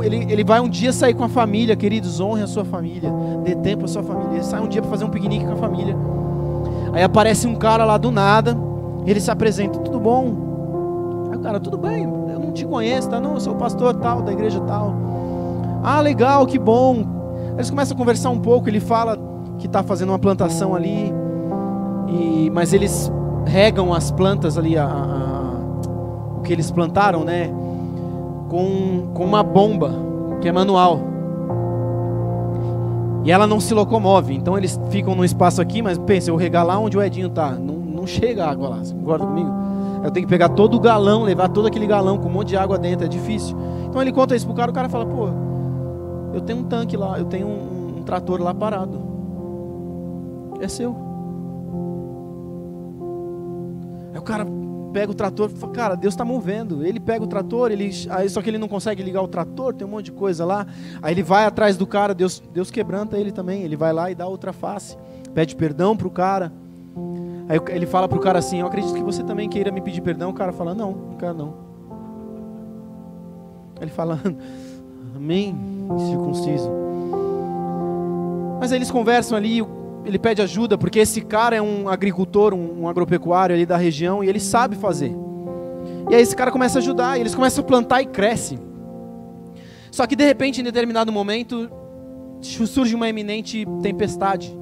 Ele vai um dia sair com a família, queridos, honre a sua família, dê tempo à sua família. Ele sai um dia para fazer um piquenique com a família. Aí aparece um cara lá do nada, ele se apresenta, tudo bom? Aí o cara, tudo bem, eu não te conheço, tá? Não, eu sou o pastor tal, da igreja tal. Ah, legal, que bom. Eles começam a conversar um pouco, ele fala que está fazendo uma plantação ali, mas eles regam as plantas ali, o que eles plantaram, né, com uma bomba, que é manual. E ela não se locomove, então eles ficam no espaço aqui, mas pensa, eu regar lá onde o Edinho está, não chega água lá, você concorda comigo? Eu tenho que pegar todo o galão, levar todo aquele galão com um monte de água dentro, é difícil. Então ele conta isso pro cara, o cara fala, pô, eu tenho um tanque lá, eu tenho um trator lá parado, é seu. Aí o cara pega o trator, fala, cara, Deus está movendo. Ele pega o trator, só que ele não consegue ligar o trator, tem um monte de coisa lá. Aí ele vai atrás do cara, Deus quebranta ele também. Ele vai lá e dá outra face, pede perdão pro cara. Aí ele fala pro cara assim, eu acredito que você também queira me pedir perdão. O cara fala, não quero não. Aí ele fala, amém, circunciso. Mas aí eles conversam ali, ele pede ajuda, porque esse cara é um agricultor, um agropecuário ali da região, e ele sabe fazer. E aí esse cara começa a ajudar, e eles começam a plantar e cresce. Só que de repente, em determinado momento, surge uma iminente tempestade,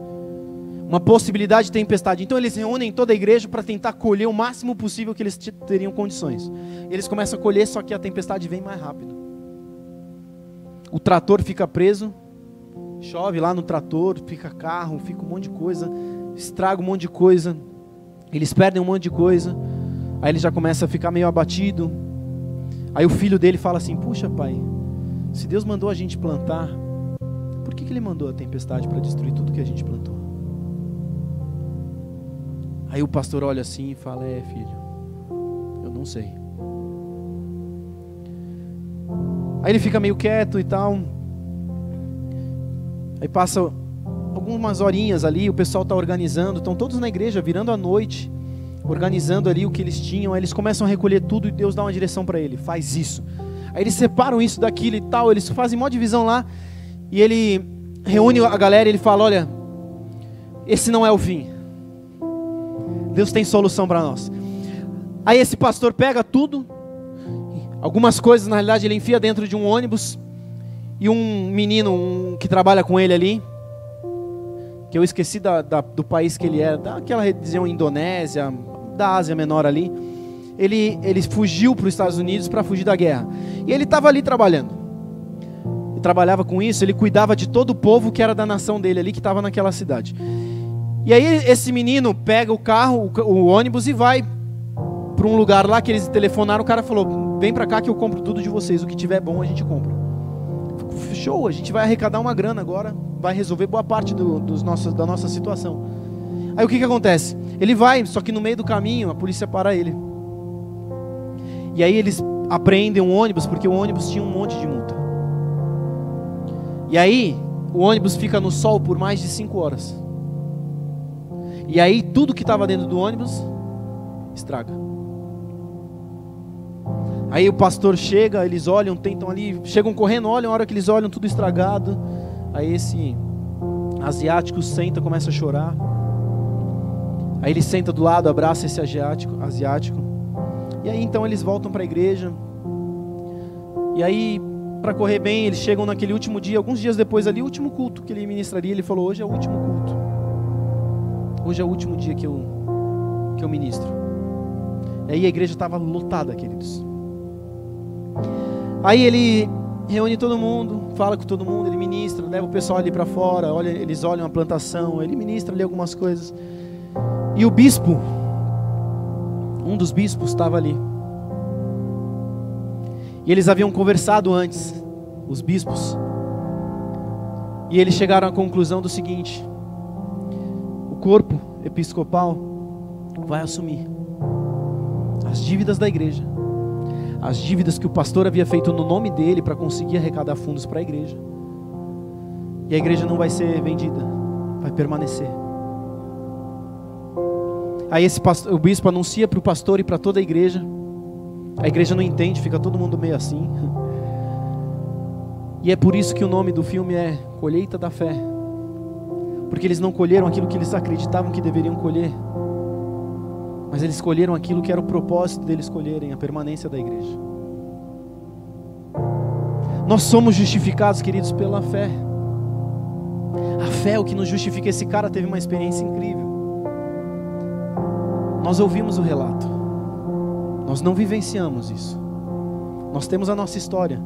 uma possibilidade de tempestade. Então eles reúnem toda a igreja para tentar colher o máximo possível que eles teriam condições. Eles começam a colher, só que a tempestade vem mais rápido. O trator fica preso, chove lá no trator, fica carro, fica um monte de coisa, estraga um monte de coisa, eles perdem um monte de coisa. Aí ele já começa a ficar meio abatido. Aí o filho dele fala assim, puxa pai, se Deus mandou a gente plantar, por que ele mandou a tempestade para destruir tudo que a gente plantou? Aí o pastor olha assim e fala, filho, eu não sei. Aí ele fica meio quieto e tal. Aí passa algumas horinhas ali, o pessoal está organizando, estão todos na igreja, virando a noite, organizando ali o que eles tinham. Aí eles começam a recolher tudo e Deus dá uma direção para ele, faz isso. Aí eles separam isso daquilo e tal, eles fazem uma divisão lá, e ele reúne a galera e ele fala, olha, esse não é o fim, Deus tem solução para nós. Aí esse pastor pega tudo, algumas coisas na realidade ele enfia dentro de um ônibus, e um menino que trabalha com ele ali, que eu esqueci do país que ele era, daquela região Indonésia, da Ásia Menor ali, ele fugiu para os Estados Unidos para fugir da guerra, e ele estava ali trabalhando, ele trabalhava com isso, ele cuidava de todo o povo que era da nação dele ali, que estava naquela cidade. E aí esse menino pega o carro, o ônibus, e vai para um lugar lá que eles telefonaram, o cara falou, vem para cá que eu compro tudo de vocês, o que tiver bom a gente compra. Show, a gente vai arrecadar uma grana agora, vai resolver boa parte da nossa situação. Aí o que acontece? Ele vai, só que no meio do caminho a polícia para ele. E aí eles apreendem um ônibus, porque o ônibus tinha um monte de multa. E aí o ônibus fica no sol por mais de 5 horas. E aí tudo que estava dentro do ônibus estraga. Aí o pastor chega, eles olham, tentam ali, chegam correndo, olham, a hora que eles olham, tudo estragado. Aí esse asiático senta, começa a chorar. Aí ele senta do lado, abraça esse asiático. E aí então eles voltam para a igreja. E aí, para correr bem, eles chegam naquele último dia, alguns dias depois ali, o último culto que ele ministraria. Ele falou: hoje é o último culto. Hoje é o último dia que eu ministro. E aí a igreja estava lotada, queridos. Aí ele reúne todo mundo, fala com todo mundo, ele ministra, leva o pessoal ali para fora, eles olham a plantação, ele ministra ali algumas coisas. E o bispo, um dos bispos estava ali. E eles haviam conversado antes, os bispos. E eles chegaram à conclusão do seguinte: o corpo episcopal vai assumir as dívidas da igreja, as dívidas que o pastor havia feito no nome dele para conseguir arrecadar fundos para a igreja. E a igreja não vai ser vendida, vai permanecer. Aí o bispo anuncia para o pastor e para toda a igreja não entende, fica todo mundo meio assim. E é por isso que o nome do filme é Colheita da Fé, porque eles não colheram aquilo que eles acreditavam que deveriam colher, mas eles colheram aquilo que era o propósito deles colherem, a permanência da igreja. Nós somos justificados, queridos, pela fé. A fé é o que nos justifica. Esse cara teve uma experiência incrível. Nós ouvimos o relato, nós não vivenciamos isso. Nós temos a nossa história.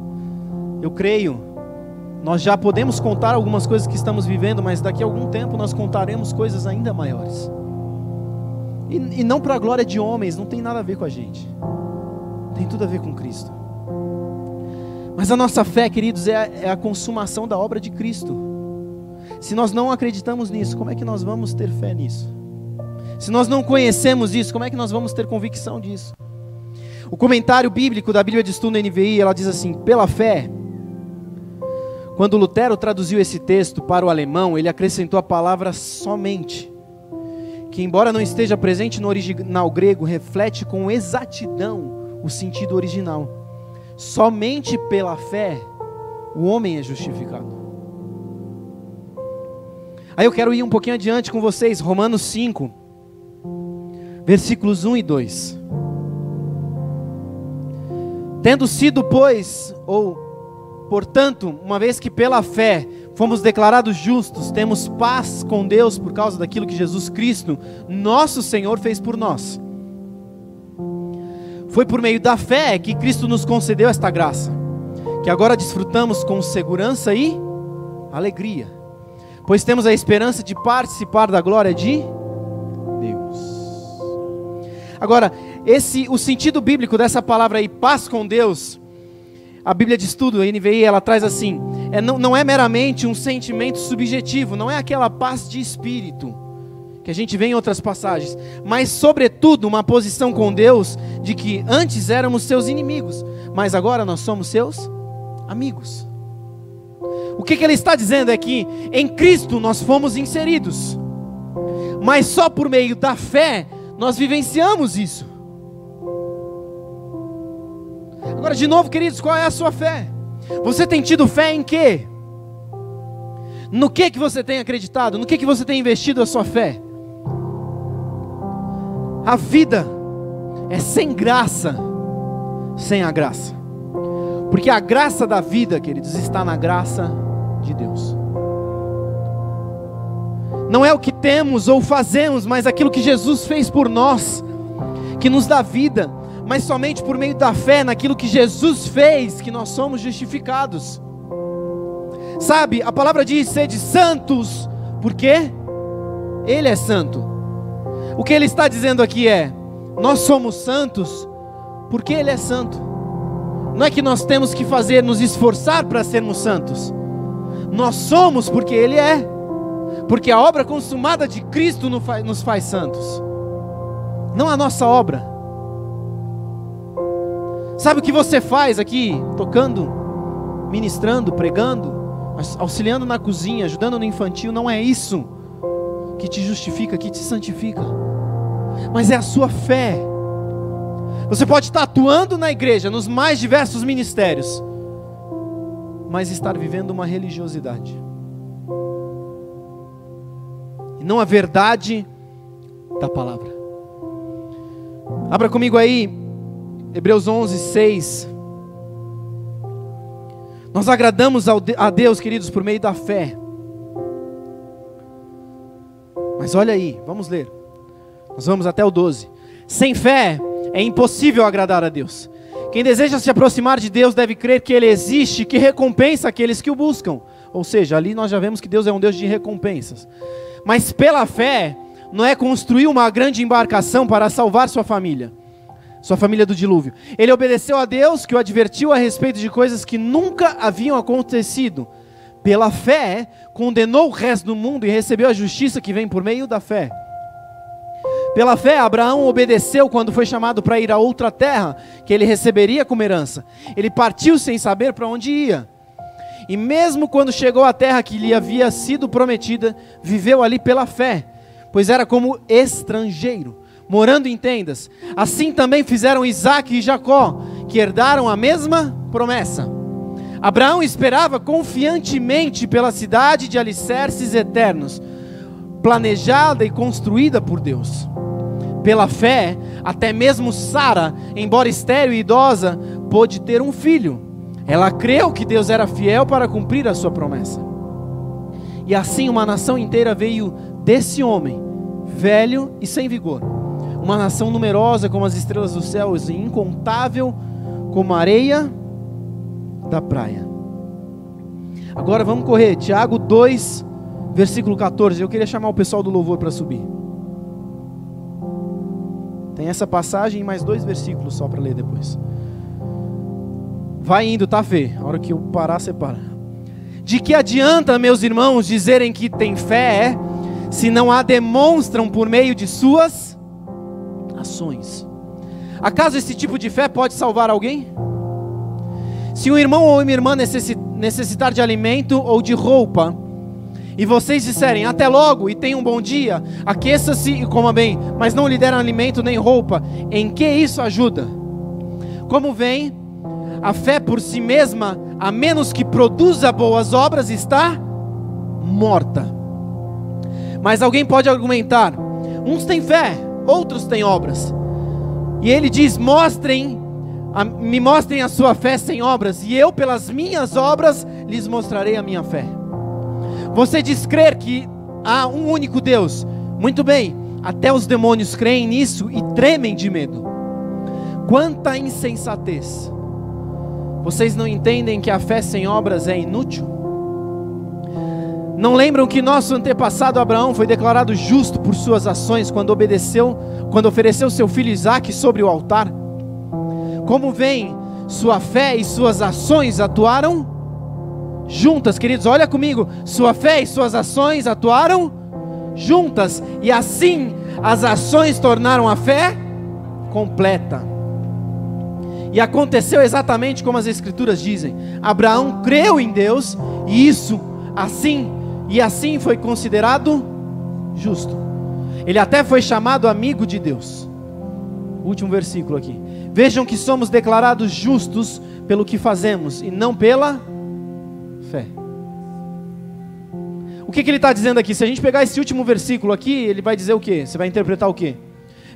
Eu creio, nós já podemos contar algumas coisas que estamos vivendo, mas daqui a algum tempo nós contaremos coisas ainda maiores. E não para a glória de homens, não tem nada a ver com a gente. Tem tudo a ver com Cristo. Mas a nossa fé, queridos, é a consumação da obra de Cristo. Se nós não acreditamos nisso, como é que nós vamos ter fé nisso? Se nós não conhecemos isso, como é que nós vamos ter convicção disso? O comentário bíblico da Bíblia de Estudo NVI, ela diz assim: pela fé. Quando Lutero traduziu esse texto para o alemão, ele acrescentou a palavra somente, que embora não esteja presente no original grego, reflete com exatidão o sentido original. Somente pela fé o homem é justificado. Aí eu quero ir um pouquinho adiante com vocês, Romanos 5, versículos 1 e 2. Tendo sido, pois, portanto, uma vez que pela fé fomos declarados justos, temos paz com Deus por causa daquilo que Jesus Cristo, nosso Senhor, fez por nós. Foi por meio da fé que Cristo nos concedeu esta graça, que agora desfrutamos com segurança e alegria, pois temos a esperança de participar da glória de Deus. Agora, o sentido bíblico dessa palavra aí, paz com Deus, a Bíblia de Estudo, a NVI, ela traz assim, não é meramente um sentimento subjetivo, não é aquela paz de espírito, que a gente vê em outras passagens, mas sobretudo uma posição com Deus, de que antes éramos seus inimigos, mas agora nós somos seus amigos. O que ele está dizendo é que em Cristo nós fomos inseridos, mas só por meio da fé nós vivenciamos isso. Agora, de novo, queridos, qual é a sua fé? Você tem tido fé em quê? No que você tem acreditado? No que você tem investido a sua fé? A vida é sem graça, sem a graça. Porque a graça da vida, queridos, está na graça de Deus. Não é o que temos ou fazemos, mas aquilo que Jesus fez por nós, que nos dá vida. Mas somente por meio da fé naquilo que Jesus fez, que nós somos justificados. Sabe, a palavra diz: sede santos, porque Ele é santo. O que Ele está dizendo aqui é: nós somos santos, porque Ele é santo. Não é que nós temos que nos esforçar para sermos santos. Nós somos porque Ele é. Porque a obra consumada de Cristo nos faz santos, não a nossa obra. Sabe o que você faz aqui, tocando, ministrando, pregando, auxiliando na cozinha, ajudando no infantil? Não é isso que te justifica, que te santifica, mas é a sua fé. Você pode estar atuando na igreja, nos mais diversos ministérios, mas estar vivendo uma religiosidade, e não a verdade da palavra. Abra comigo aí, Hebreus 11, 6. Nós agradamos a Deus, queridos, por meio da fé. Mas olha aí, vamos ler. Nós vamos até o 12. Sem fé é impossível agradar a Deus. Quem deseja se aproximar de Deus deve crer que Ele existe, que recompensa aqueles que o buscam. Ou seja, ali nós já vemos que Deus é um Deus de recompensas. Mas pela fé, não é construir uma grande embarcação para salvar sua família do dilúvio. Ele obedeceu a Deus, que o advertiu a respeito de coisas que nunca haviam acontecido. Pela fé, condenou o resto do mundo e recebeu a justiça que vem por meio da fé. Pela fé, Abraão obedeceu quando foi chamado para ir a outra terra, que ele receberia como herança. Ele partiu sem saber para onde ia. E mesmo quando chegou à terra que lhe havia sido prometida, viveu ali pela fé, pois era como estrangeiro, morando em tendas. Assim também fizeram Isaque e Jacó, que herdaram a mesma promessa. Abraão esperava confiantemente pela cidade de alicerces eternos, planejada e construída por Deus. Pela fé, até mesmo Sara, embora estéril e idosa, pôde ter um filho. Ela creu que Deus era fiel para cumprir a sua promessa. E assim uma nação inteira veio desse homem, velho e sem vigor. Uma nação numerosa como as estrelas dos céus e incontável como a areia da praia. Agora vamos correr, Tiago 2, versículo 14. Eu queria chamar o pessoal do louvor para subir. Tem essa passagem e mais 2 versículos só para ler depois. Vai indo, tá, Fê? A hora que eu parar, você para. De que adianta, meus irmãos, dizerem que têm fé, se não a demonstram por meio de suas ações? Acaso esse tipo de fé pode salvar alguém? Se um irmão ou uma irmã necessitar de alimento ou de roupa, e vocês disserem, até logo, e tenha um bom dia, aqueça-se e coma bem, mas não lhe deram alimento nem roupa, em que isso ajuda? Como vem, a fé por si mesma, a menos que produza boas obras, está morta. Mas alguém pode argumentar, uns têm fé, outros têm obras. E ele diz, me mostrem a sua fé sem obras, e eu pelas minhas obras lhes mostrarei a minha fé. Você diz crer que há um único Deus. Muito bem, até os demônios creem nisso e tremem de medo. Quanta insensatez! Vocês não entendem que a fé sem obras é inútil? Não lembram que nosso antepassado Abraão foi declarado justo por suas ações quando ofereceu seu filho Isaque sobre o altar? Como vem, sua fé e suas ações atuaram juntas, queridos, olha comigo, sua fé e suas ações atuaram juntas, e assim as ações tornaram a fé completa. E aconteceu exatamente como as escrituras dizem, Abraão creu em Deus, e assim foi considerado justo. Ele até foi chamado amigo de Deus. Último versículo aqui. Vejam que somos declarados justos pelo que fazemos, e não pela fé. O que ele está dizendo aqui? Se a gente pegar esse último versículo aqui, ele vai dizer o quê? Você vai interpretar o quê?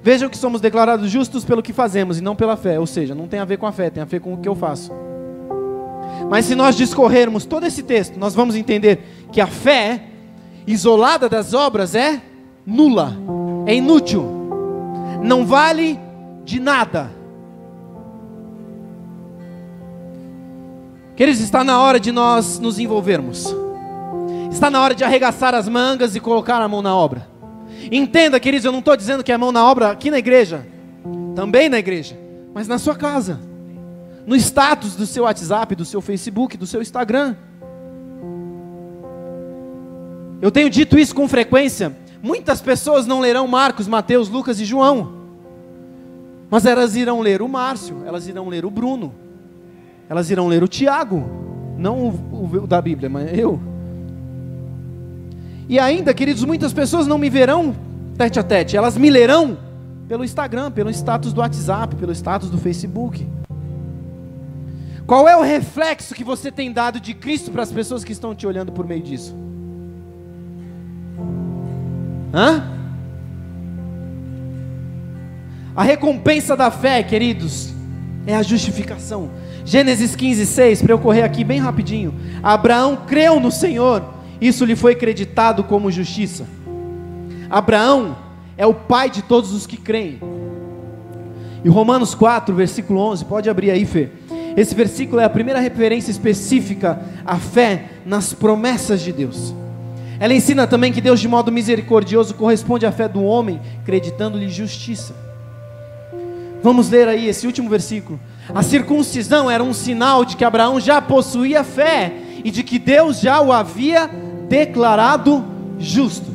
Vejam que somos declarados justos pelo que fazemos e não pela fé. Ou seja, não tem a ver com a fé, tem a ver com o que eu faço. Mas se nós discorrermos todo esse texto, nós vamos entender que a fé, isolada das obras, é nula, é inútil, não vale de nada. Queridos, está na hora de nós nos envolvermos. Está na hora de arregaçar as mangas e colocar a mão na obra. Entenda, queridos, eu não estou dizendo que é a mão na obra aqui na igreja, também na igreja, mas na sua casa, no status do seu WhatsApp, do seu Facebook, do seu Instagram. Eu tenho dito isso com frequência. Muitas pessoas não lerão Marcos, Mateus, Lucas e João, mas elas irão ler o Márcio, elas irão ler o Bruno, elas irão ler o Tiago, não o da Bíblia, mas eu. E ainda, queridos, muitas pessoas não me verão tete a tete, elas me lerão pelo Instagram, pelo status do WhatsApp, pelo status do Facebook. Qual é o reflexo que você tem dado de Cristo para as pessoas que estão te olhando por meio disso? A recompensa da fé, queridos, é a justificação. Gênesis 15:6, para eu correr aqui bem rapidinho. Abraão creu no Senhor, isso lhe foi creditado como justiça. Abraão é o pai de todos os que creem. E Romanos 4, versículo 11, pode abrir aí, Fê. Esse versículo é a primeira referência específica à fé nas promessas de Deus. Ela ensina também que Deus, de modo misericordioso, corresponde à fé do homem, acreditando-lhe justiça. Vamos ler aí esse último versículo. A circuncisão era um sinal de que Abraão já possuía fé e de que Deus já o havia declarado justo.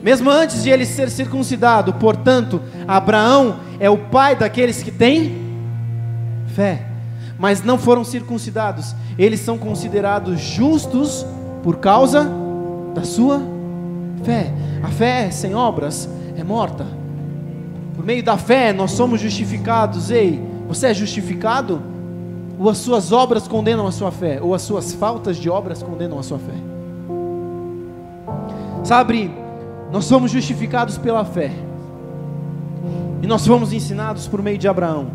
Mesmo antes de ele ser circuncidado, portanto, Abraão é o pai daqueles que têm fé, mas não foram circuncidados. Eles são considerados justos por causa da sua fé. A fé sem obras é morta. Por meio da fé nós somos justificados. Ei, você é justificado? Ou as suas obras condenam a sua fé? Ou as suas faltas de obras condenam a sua fé? Sabe, nós somos justificados pela fé. E nós fomos ensinados por meio de Abraão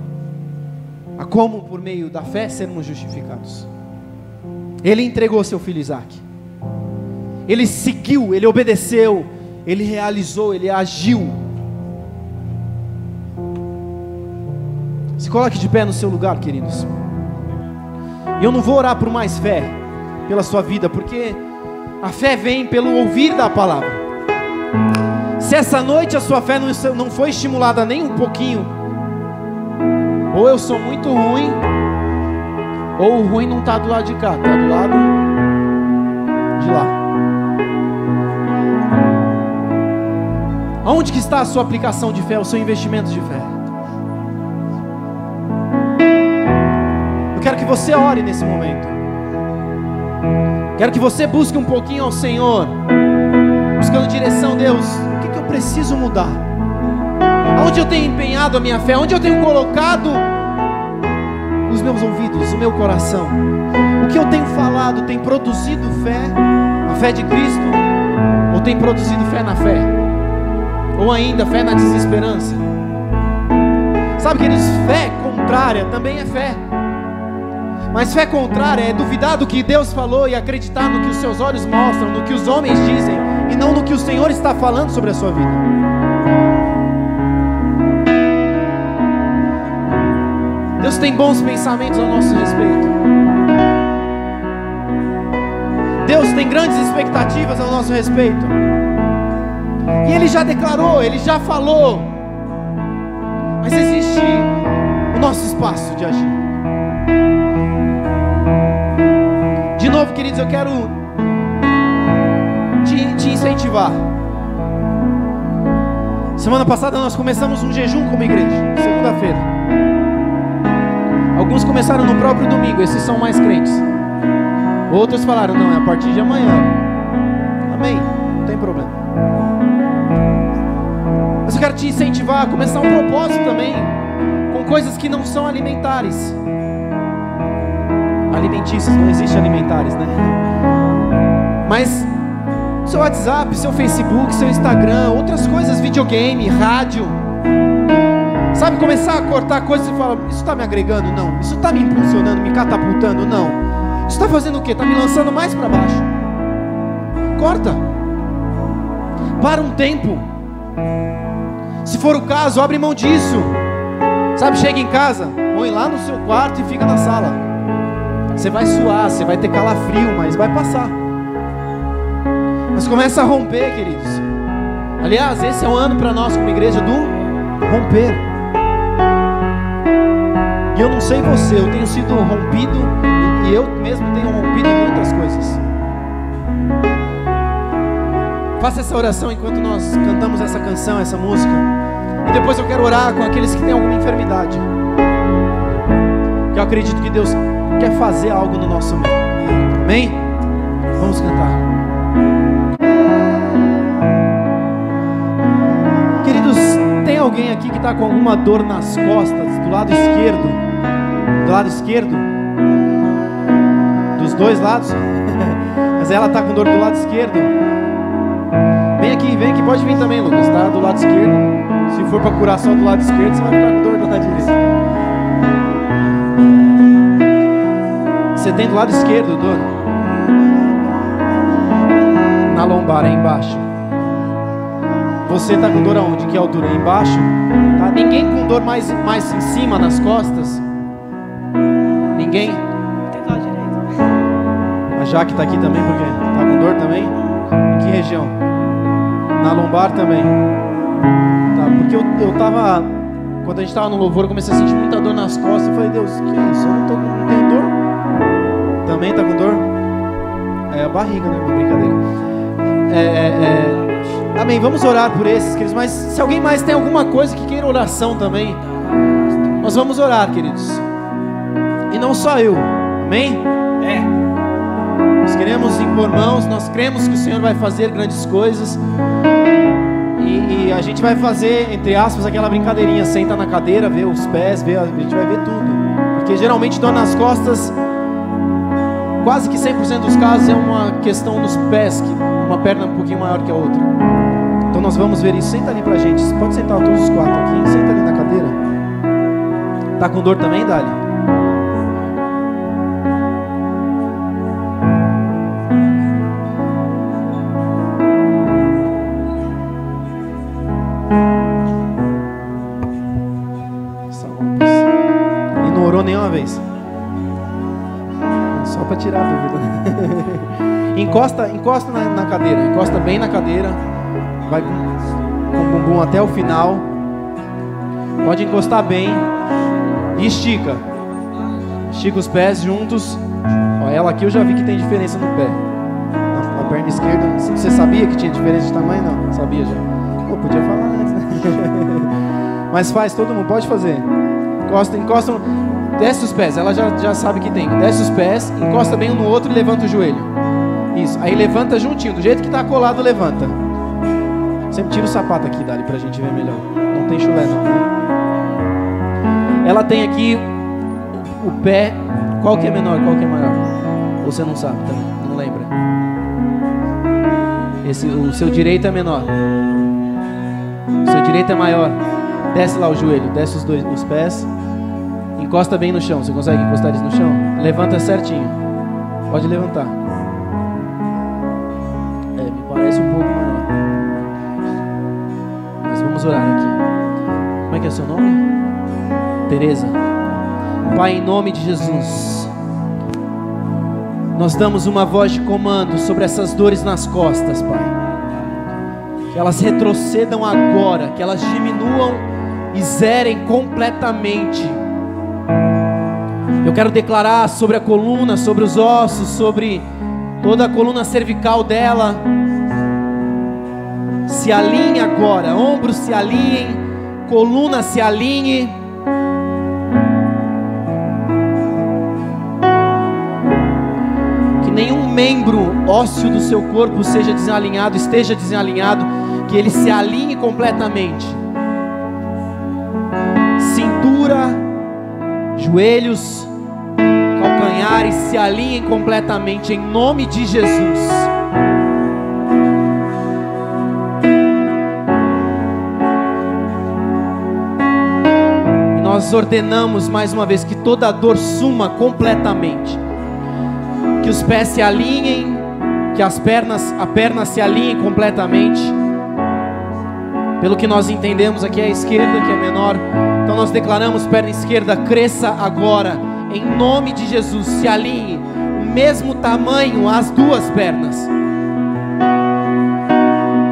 a como por meio da fé sermos justificados. Ele entregou seu filho Isaque. Ele seguiu, ele obedeceu, ele realizou, ele agiu. Se coloque de pé no seu lugar, queridos. E eu não vou orar por mais fé pela sua vida, porque a fé vem pelo ouvir da palavra. Se essa noite a sua fé não foi estimulada nem um pouquinho, ou eu sou muito ruim, ou o ruim não está do lado de cá, está do lado de lá. Aonde que está a sua aplicação de fé, o seu investimento de fé? Eu quero que você ore nesse momento. Quero que você busque um pouquinho ao Senhor, buscando direção. Deus, o que eu preciso mudar? Aonde eu tenho empenhado a minha fé? Onde eu tenho colocado os meus ouvidos, o meu coração? O que eu tenho falado tem produzido fé, a fé de Cristo? Ou tem produzido fé na fé? Ou ainda fé na desesperança? Sabe, queridos, fé contrária também é fé. Mas fé contrária é duvidar do que Deus falou e acreditar no que os seus olhos mostram, no que os homens dizem, e não no que o Senhor está falando sobre a sua vida. Deus tem bons pensamentos ao nosso respeito. Deus tem grandes expectativas ao nosso respeito. E Ele já declarou, Ele já falou. Mas existe o nosso espaço de agir. De novo, queridos, eu quero te incentivar. Semana passada nós começamos um jejum como igreja, segunda-feira. Alguns começaram no próprio domingo, esses são mais crentes. Outros falaram, não, é a partir de amanhã. Amém, não tem problema. Mas eu quero te incentivar a começar um propósito também, com coisas que não são alimentares. Alimentícios, não existe alimentares, né? Mas seu WhatsApp, seu Facebook, seu Instagram, outras coisas, videogame, rádio. Sabe, começar a cortar coisas e falar, isso está me agregando? Não. Isso está me impulsionando, me catapultando? Não. Isso está fazendo o quê? Está me lançando mais para baixo. Corta. Para um tempo. Se for o caso, abre mão disso. Sabe, chega em casa, põe lá no seu quarto e fica na sala. Você vai suar, você vai ter calafrio, mas vai passar. Mas começa a romper, queridos. Aliás, esse é um ano para nós como igreja do romper. E eu não sei você, eu tenho sido rompido, e eu mesmo tenho rompido em muitas coisas. Faça essa oração enquanto nós cantamos essa canção, essa música. E depois eu quero orar com aqueles que têm alguma enfermidade. Que eu acredito que Deus quer fazer algo no nosso meio. Amém? Vamos cantar. alguém aqui que está com alguma dor nas costas, do lado esquerdo? Do lado esquerdo? Dos dois lados? Mas ela está com dor do lado esquerdo. Vem aqui, pode vir também, Lucas, tá? Do lado esquerdo. Se for para curar só do lado esquerdo, você vai ficar com dor do lado direito. Você tem do lado esquerdo dor? Na lombar, aí embaixo. Você está com dor aonde? Que altura? Aí embaixo? Tá? Ninguém com dor mais em cima, nas costas? Ninguém? Tem do lado direito. A Jaque está aqui também, porque está com dor também? Em que região? Na lombar também? Tá, porque eu tava... Quando a gente estava no louvor, eu comecei a sentir muita dor nas costas. Eu falei, Deus, que é isso? Eu não tenho dor? Também está com dor? É a barriga, né? Brincadeira. Amém, vamos orar por esses, queridos. Mas se alguém mais tem alguma coisa que queira oração também, nós vamos orar, queridos. E não só eu, amém? Nós queremos impor mãos, nós cremos que o Senhor vai fazer grandes coisas. E a gente vai fazer, entre aspas, aquela brincadeirinha. Senta na cadeira, vê os pés, a gente vai ver tudo. Porque geralmente dor nas costas, quase que 100% dos casos é uma questão dos pés, que uma perna um pouquinho maior que a outra. Então nós vamos ver isso. Senta ali pra gente. Pode sentar todos os quatro aqui. Senta ali na cadeira. Tá com dor também, Dali? E não orou nenhuma vez? Só para tirar a dúvida. Encosta na cadeira. Encosta bem na cadeira. Vai com o bumbum até o final. Pode encostar bem. E estica. Estica os pés juntos. Ó, ela aqui eu já vi que tem diferença no pé. Na perna esquerda. Você sabia que tinha diferença de tamanho? Não, sabia já. Pô, podia falar antes, né? Mas faz, todo mundo pode fazer. Encosta. Desce os pés, ela já sabe que tem. Desce os pés, encosta bem um no outro e levanta o joelho. Isso, aí levanta juntinho, do jeito que está colado, levanta. Sempre tira o sapato aqui, Dali, pra gente ver melhor. Não tem chulé não, né? Ela tem aqui o pé. Qual que é menor, qual que é maior? Ou você não sabe também, não lembra? O seu direito é menor. O seu direito é maior. Desce lá o joelho, desce os pés. Encosta bem no chão. Você consegue encostar eles no chão? Levanta certinho. Pode levantar. Me parece um pouco maior. Mas vamos orar aqui. Como é que é o seu nome? Tereza. Pai, em nome de Jesus, nós damos uma voz de comando sobre essas dores nas costas, Pai. Que elas retrocedam agora, que elas diminuam e zerem completamente. Eu quero declarar sobre a coluna, sobre os ossos, sobre toda a coluna cervical dela. Se alinhe agora, ombros se alinhem, coluna se alinhe. Que nenhum membro ósseo do seu corpo seja desalinhado, esteja desalinhado, que ele se alinhe completamente. Cintura, joelhos, calcanhares se alinhem completamente em nome de Jesus. E nós ordenamos mais uma vez que toda dor suma completamente. Que os pés se alinhem, que a perna se alinhe completamente. Pelo que nós entendemos aqui é a esquerda que é menor. Então nós declaramos: perna esquerda, cresça agora, em nome de Jesus, se alinhe, o mesmo tamanho as duas pernas,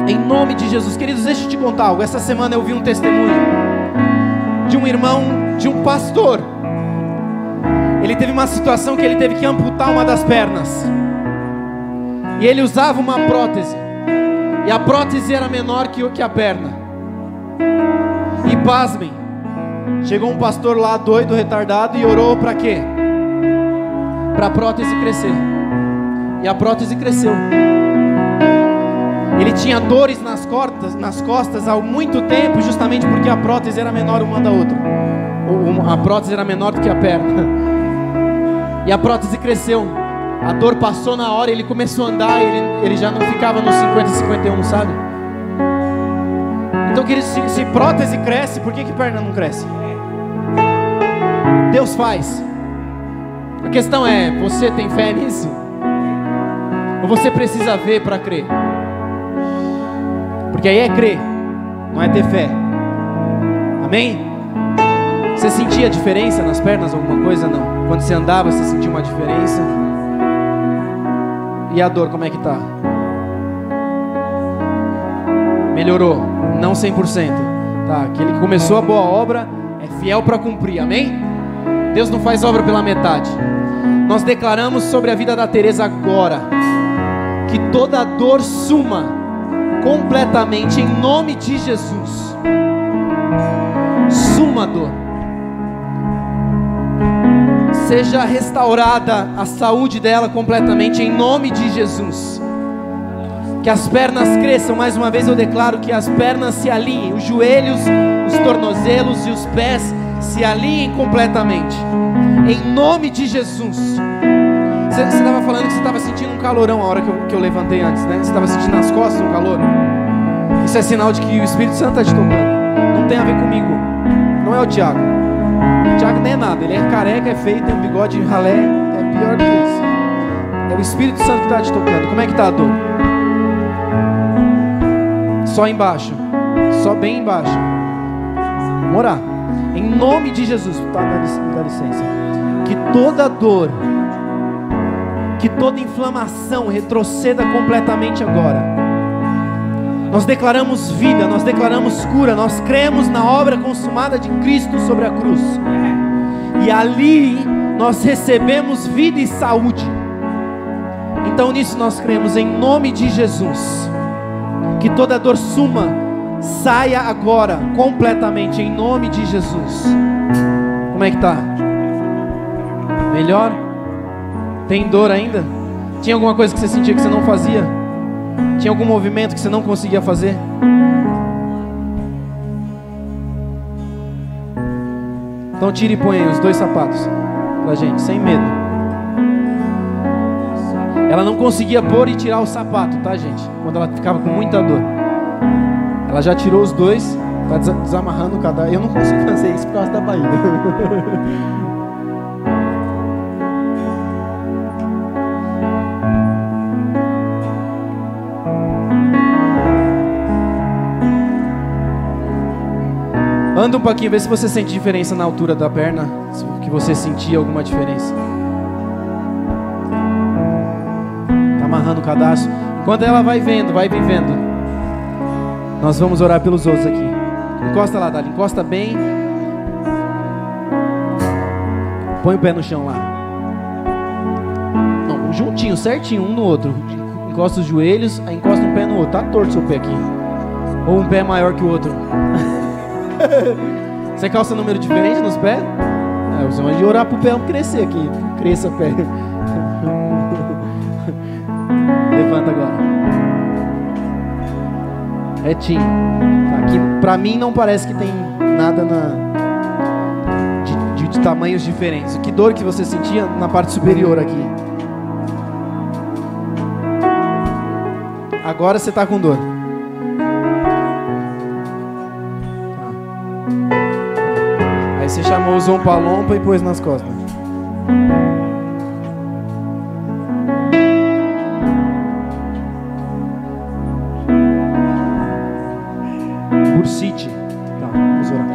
em nome de Jesus. Queridos, deixa eu te contar algo. Essa semana eu vi um testemunho de um irmão, de um pastor. Ele teve uma situação que ele teve que amputar uma das pernas, e ele usava uma prótese, e a prótese era menor que a perna. E pasmem, chegou um pastor lá doido, retardado, e orou para quê? Para a prótese crescer. E a prótese cresceu. Ele tinha dores nas costas há muito tempo, justamente porque a prótese era menor uma da outra. A prótese era menor do que a perna. E a prótese cresceu. A dor passou na hora, ele começou a andar, ele já não ficava nos 50-51, sabe? Então, querido, se prótese cresce, por que perna não cresce? Deus faz. A questão é, você tem fé nisso? Ou você precisa ver para crer? Porque aí é crer, não é ter fé. Amém? Você sentia diferença nas pernas, alguma coisa? Não. Quando você andava, você sentia uma diferença? E a dor, como é que tá? Melhorou? Não 100%. Tá, aquele que começou a boa obra é fiel para cumprir, amém? Deus não faz obra pela metade. Nós declaramos sobre a vida da Teresa agora, que toda dor suma completamente em nome de Jesus. Suma a dor. Seja restaurada a saúde dela completamente em nome de Jesus. Que as pernas cresçam. Mais uma vez eu declaro que as pernas se alinhem, os joelhos, os tornozelos e os pés se alinhem completamente em nome de Jesus. Você estava falando que você estava sentindo um calorão a hora que eu levantei antes, né? Você estava sentindo nas costas um calor. Isso é sinal de que o Espírito Santo está te tocando. Não tem a ver comigo. Não é o Tiago. O Tiago nem é nada. Ele é careca, é feio, tem um bigode ralé. É pior do que isso. É o Espírito Santo que está te tocando. Como é que está a dor? Só embaixo. Só bem embaixo. Vamos orar. Em nome de Jesus. Tá, dá licença. Que toda dor, que toda inflamação retroceda completamente agora. Nós declaramos vida, nós declaramos cura, nós cremos na obra consumada de Cristo sobre a cruz. E ali nós recebemos vida e saúde. Então nisso nós cremos em nome de Jesus. Que toda dor suma, saia agora completamente em nome de Jesus. Como é que tá? Melhor? Tem dor ainda? Tinha alguma coisa que você sentia que você não fazia? Tinha algum movimento que você não conseguia fazer? Então tire e põe os 2 sapatos pra gente, sem medo. Ela não conseguia pôr e tirar o sapato, tá, gente? Quando ela ficava com muita dor. Ela já tirou os 2, tá desamarrando cada. Eu não consigo fazer isso por causa da barriga. Anda um pouquinho, vê se você sente diferença na altura da perna, que você sentia alguma diferença. Tá amarrando o cadastro. Enquanto ela vai vendo, vai vivendo, nós vamos orar pelos outros aqui. Encosta lá, Dali, encosta bem. Põe o pé no chão lá. Não, juntinho, certinho, um no outro. Encosta os joelhos, aí encosta um pé no outro. Tá torto o seu pé aqui. Ou um pé maior que o outro. Você calça número diferente nos pés? Você vai orar pro pé crescer aqui. Cresça o pé. Levanta agora. Retinho. Aqui, pra mim não parece que tem nada de tamanhos diferentes. Que dor que você sentia na parte superior aqui. Agora você tá com dor. Você chamou o Zompalompa e pôs nas costas. Bursite. Tá, vamos orar.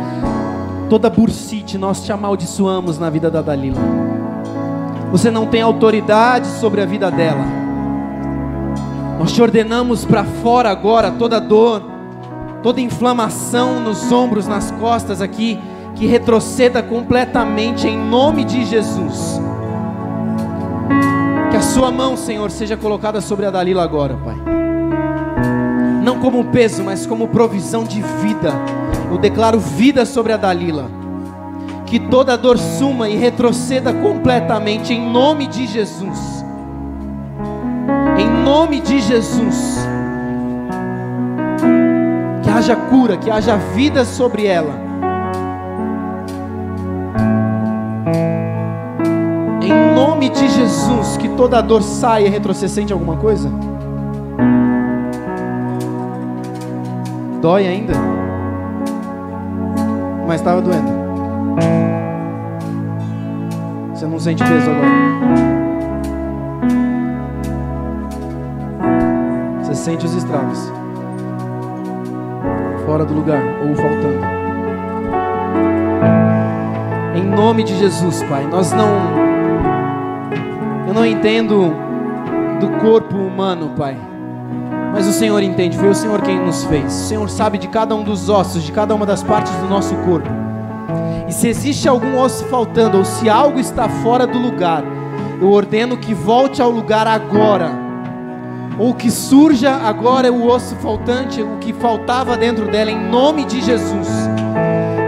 Toda bursite nós te amaldiçoamos na vida da Dalila. Você não tem autoridade sobre a vida dela. Nós te ordenamos para fora agora toda dor, toda inflamação nos ombros, nas costas aqui. Que retroceda completamente em nome de Jesus. Que a sua mão, Senhor, seja colocada sobre a Dalila agora, Pai. Não como peso, mas como provisão de vida. Eu declaro vida sobre a Dalila. Que toda dor suma e retroceda completamente em nome de Jesus. Em nome de Jesus. haja cura, que haja vida sobre ela. Em nome de Jesus, que toda dor saia. Retroceder, sente alguma coisa? Dói ainda? Mas estava doendo. Você não sente peso agora? Você sente os estragos. Fora do lugar ou faltando. Em nome de Jesus, Pai. Eu não entendo do corpo humano, Pai, mas o Senhor entende. Foi o Senhor quem nos fez. O Senhor sabe de cada um dos ossos, de cada uma das partes do nosso corpo. E se existe algum osso faltando, ou se algo está fora do lugar, eu ordeno que volte ao lugar agora, ou que surja agora o osso faltante, o que faltava dentro dela, em nome de Jesus.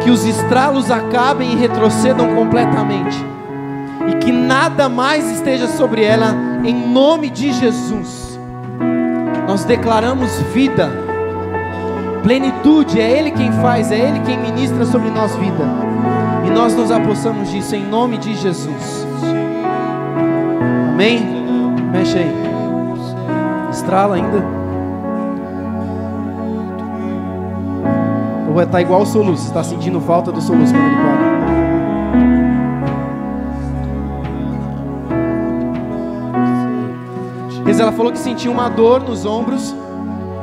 Que os estralos acabem e retrocedam completamente, e que nada mais esteja sobre ela, em nome de Jesus. Nós declaramos vida, plenitude. É Ele quem faz, é Ele quem ministra sobre nós vida, e nós nos apossamos disso em nome de Jesus. Amém? Mexe aí. Estrala ainda. Ou vai estar igual o soluço. Você está sentindo falta do soluço quando ele para. Ela falou que sentia uma dor nos ombros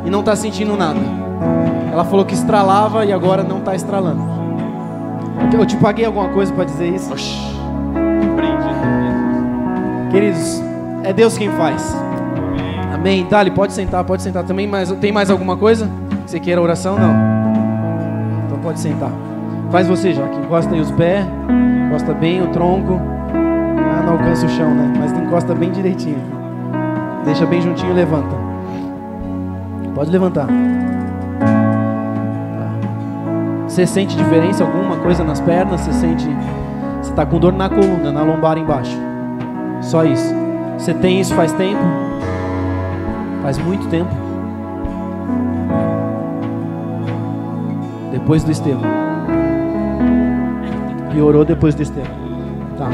e não está sentindo nada. Ela falou que estralava e agora não está estralando. Eu te paguei alguma coisa para dizer isso? Queridos, é Deus quem faz. Amém. Dali, pode sentar também. Mas tem mais alguma coisa que você queira oração? Não. Então pode sentar. Faz você, Joaquim. Encosta aí os pés, encosta bem o tronco. Não alcança o chão, né? Mas encosta bem direitinho. Deixa bem juntinho e levanta. Pode levantar. Você sente diferença alguma coisa nas pernas? Você está com dor na coluna, na lombar embaixo. Só isso. Você tem isso faz tempo? Faz muito tempo. Depois do Estevão. Piorou depois do Estevão. Tá.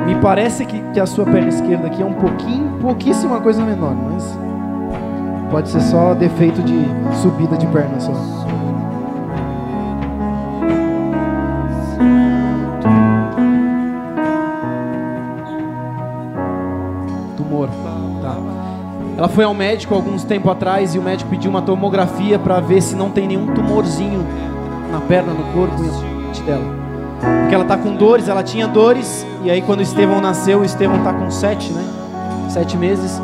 Me parece que a sua perna esquerda aqui é pouquíssima coisa menor, mas pode ser só defeito de subida de perna só. Tumor, tá. Ela foi ao médico alguns tempos atrás e o médico pediu uma tomografia para ver se não tem nenhum tumorzinho na perna, no corpo dela. Porque ela está com dores, ela tinha dores. E aí quando o Estevão nasceu, o Estevão está com 7 meses.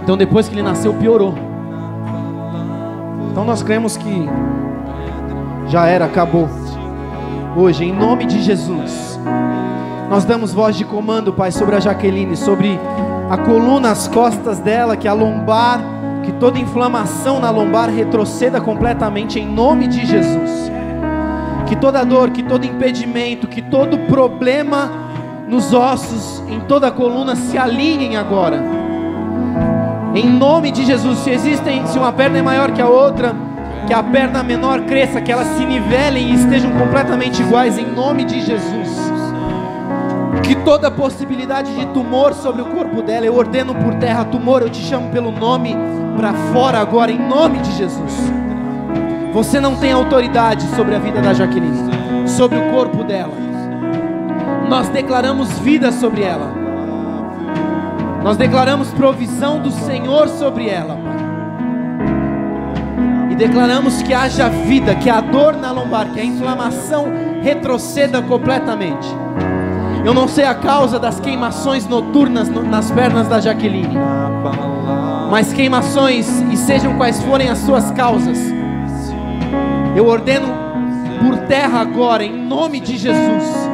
Então depois que ele nasceu, piorou. Então nós cremos que já era, acabou. Hoje, em nome de Jesus, nós damos voz de comando, Pai, sobre a Jaqueline, sobre a coluna, as costas dela, que a lombar, que toda inflamação na lombar retroceda completamente em nome de Jesus. Que toda dor, que todo impedimento, que todo problema nos ossos, em toda a coluna se alinhem agora. Em nome de Jesus. Se uma perna é maior que a outra, que a perna menor cresça, que elas se nivelem e estejam completamente iguais em nome de Jesus. Que toda possibilidade de tumor sobre o corpo dela, eu ordeno por terra tumor, eu te chamo pelo nome para fora agora em nome de Jesus. Você não tem autoridade sobre a vida da Jaqueline, sobre o corpo dela. Nós declaramos vida sobre ela. Nós declaramos provisão do Senhor sobre ela, Pai. E declaramos que haja vida, que a dor na lombar, que a inflamação retroceda completamente. Eu não sei a causa das queimações noturnas nas pernas da Jaqueline, mas queimações, e sejam quais forem as suas causas, eu ordeno por terra agora, em nome de Jesus.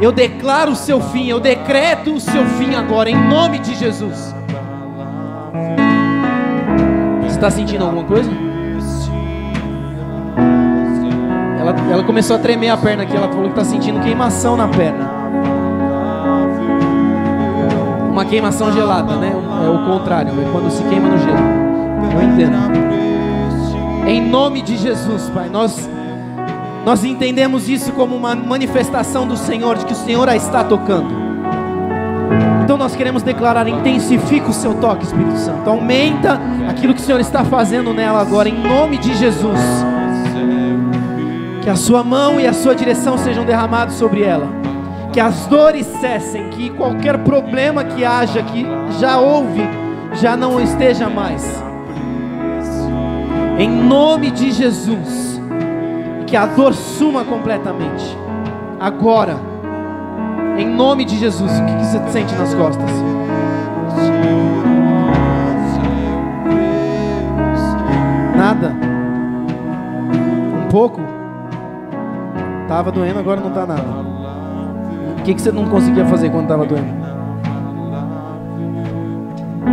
Eu declaro o seu fim, eu decreto o seu fim agora, em nome de Jesus. Você está sentindo alguma coisa? Ela começou a tremer a perna aqui, ela falou que está sentindo queimação na perna. Uma queimação gelada, né? É o contrário, é quando se queima no gelo. Eu entendo. Em nome de Jesus, Pai, nós entendemos isso como uma manifestação do Senhor, de que o Senhor a está tocando. Então nós queremos declarar: intensifica o seu toque, Espírito Santo. Aumenta aquilo que o Senhor está fazendo nela agora, em nome de Jesus. Que a sua mão e a sua direção sejam derramados sobre ela. Que as dores cessem, que qualquer problema que haja, que já houve, já não esteja mais. Em nome de Jesus. Que a dor suma completamente. Agora. Em nome de Jesus. O que você sente nas costas? Nada? Um pouco? Estava doendo, agora não está nada. O que você não conseguia fazer quando estava doendo?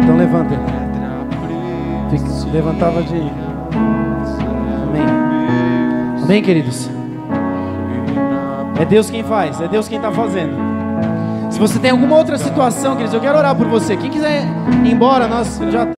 Então levanta. Levantava de... Amém. Amém, queridos? É Deus quem faz, é Deus quem está fazendo. Se você tem alguma outra situação, queridos, eu quero orar por você. Quem quiser ir embora, nós já...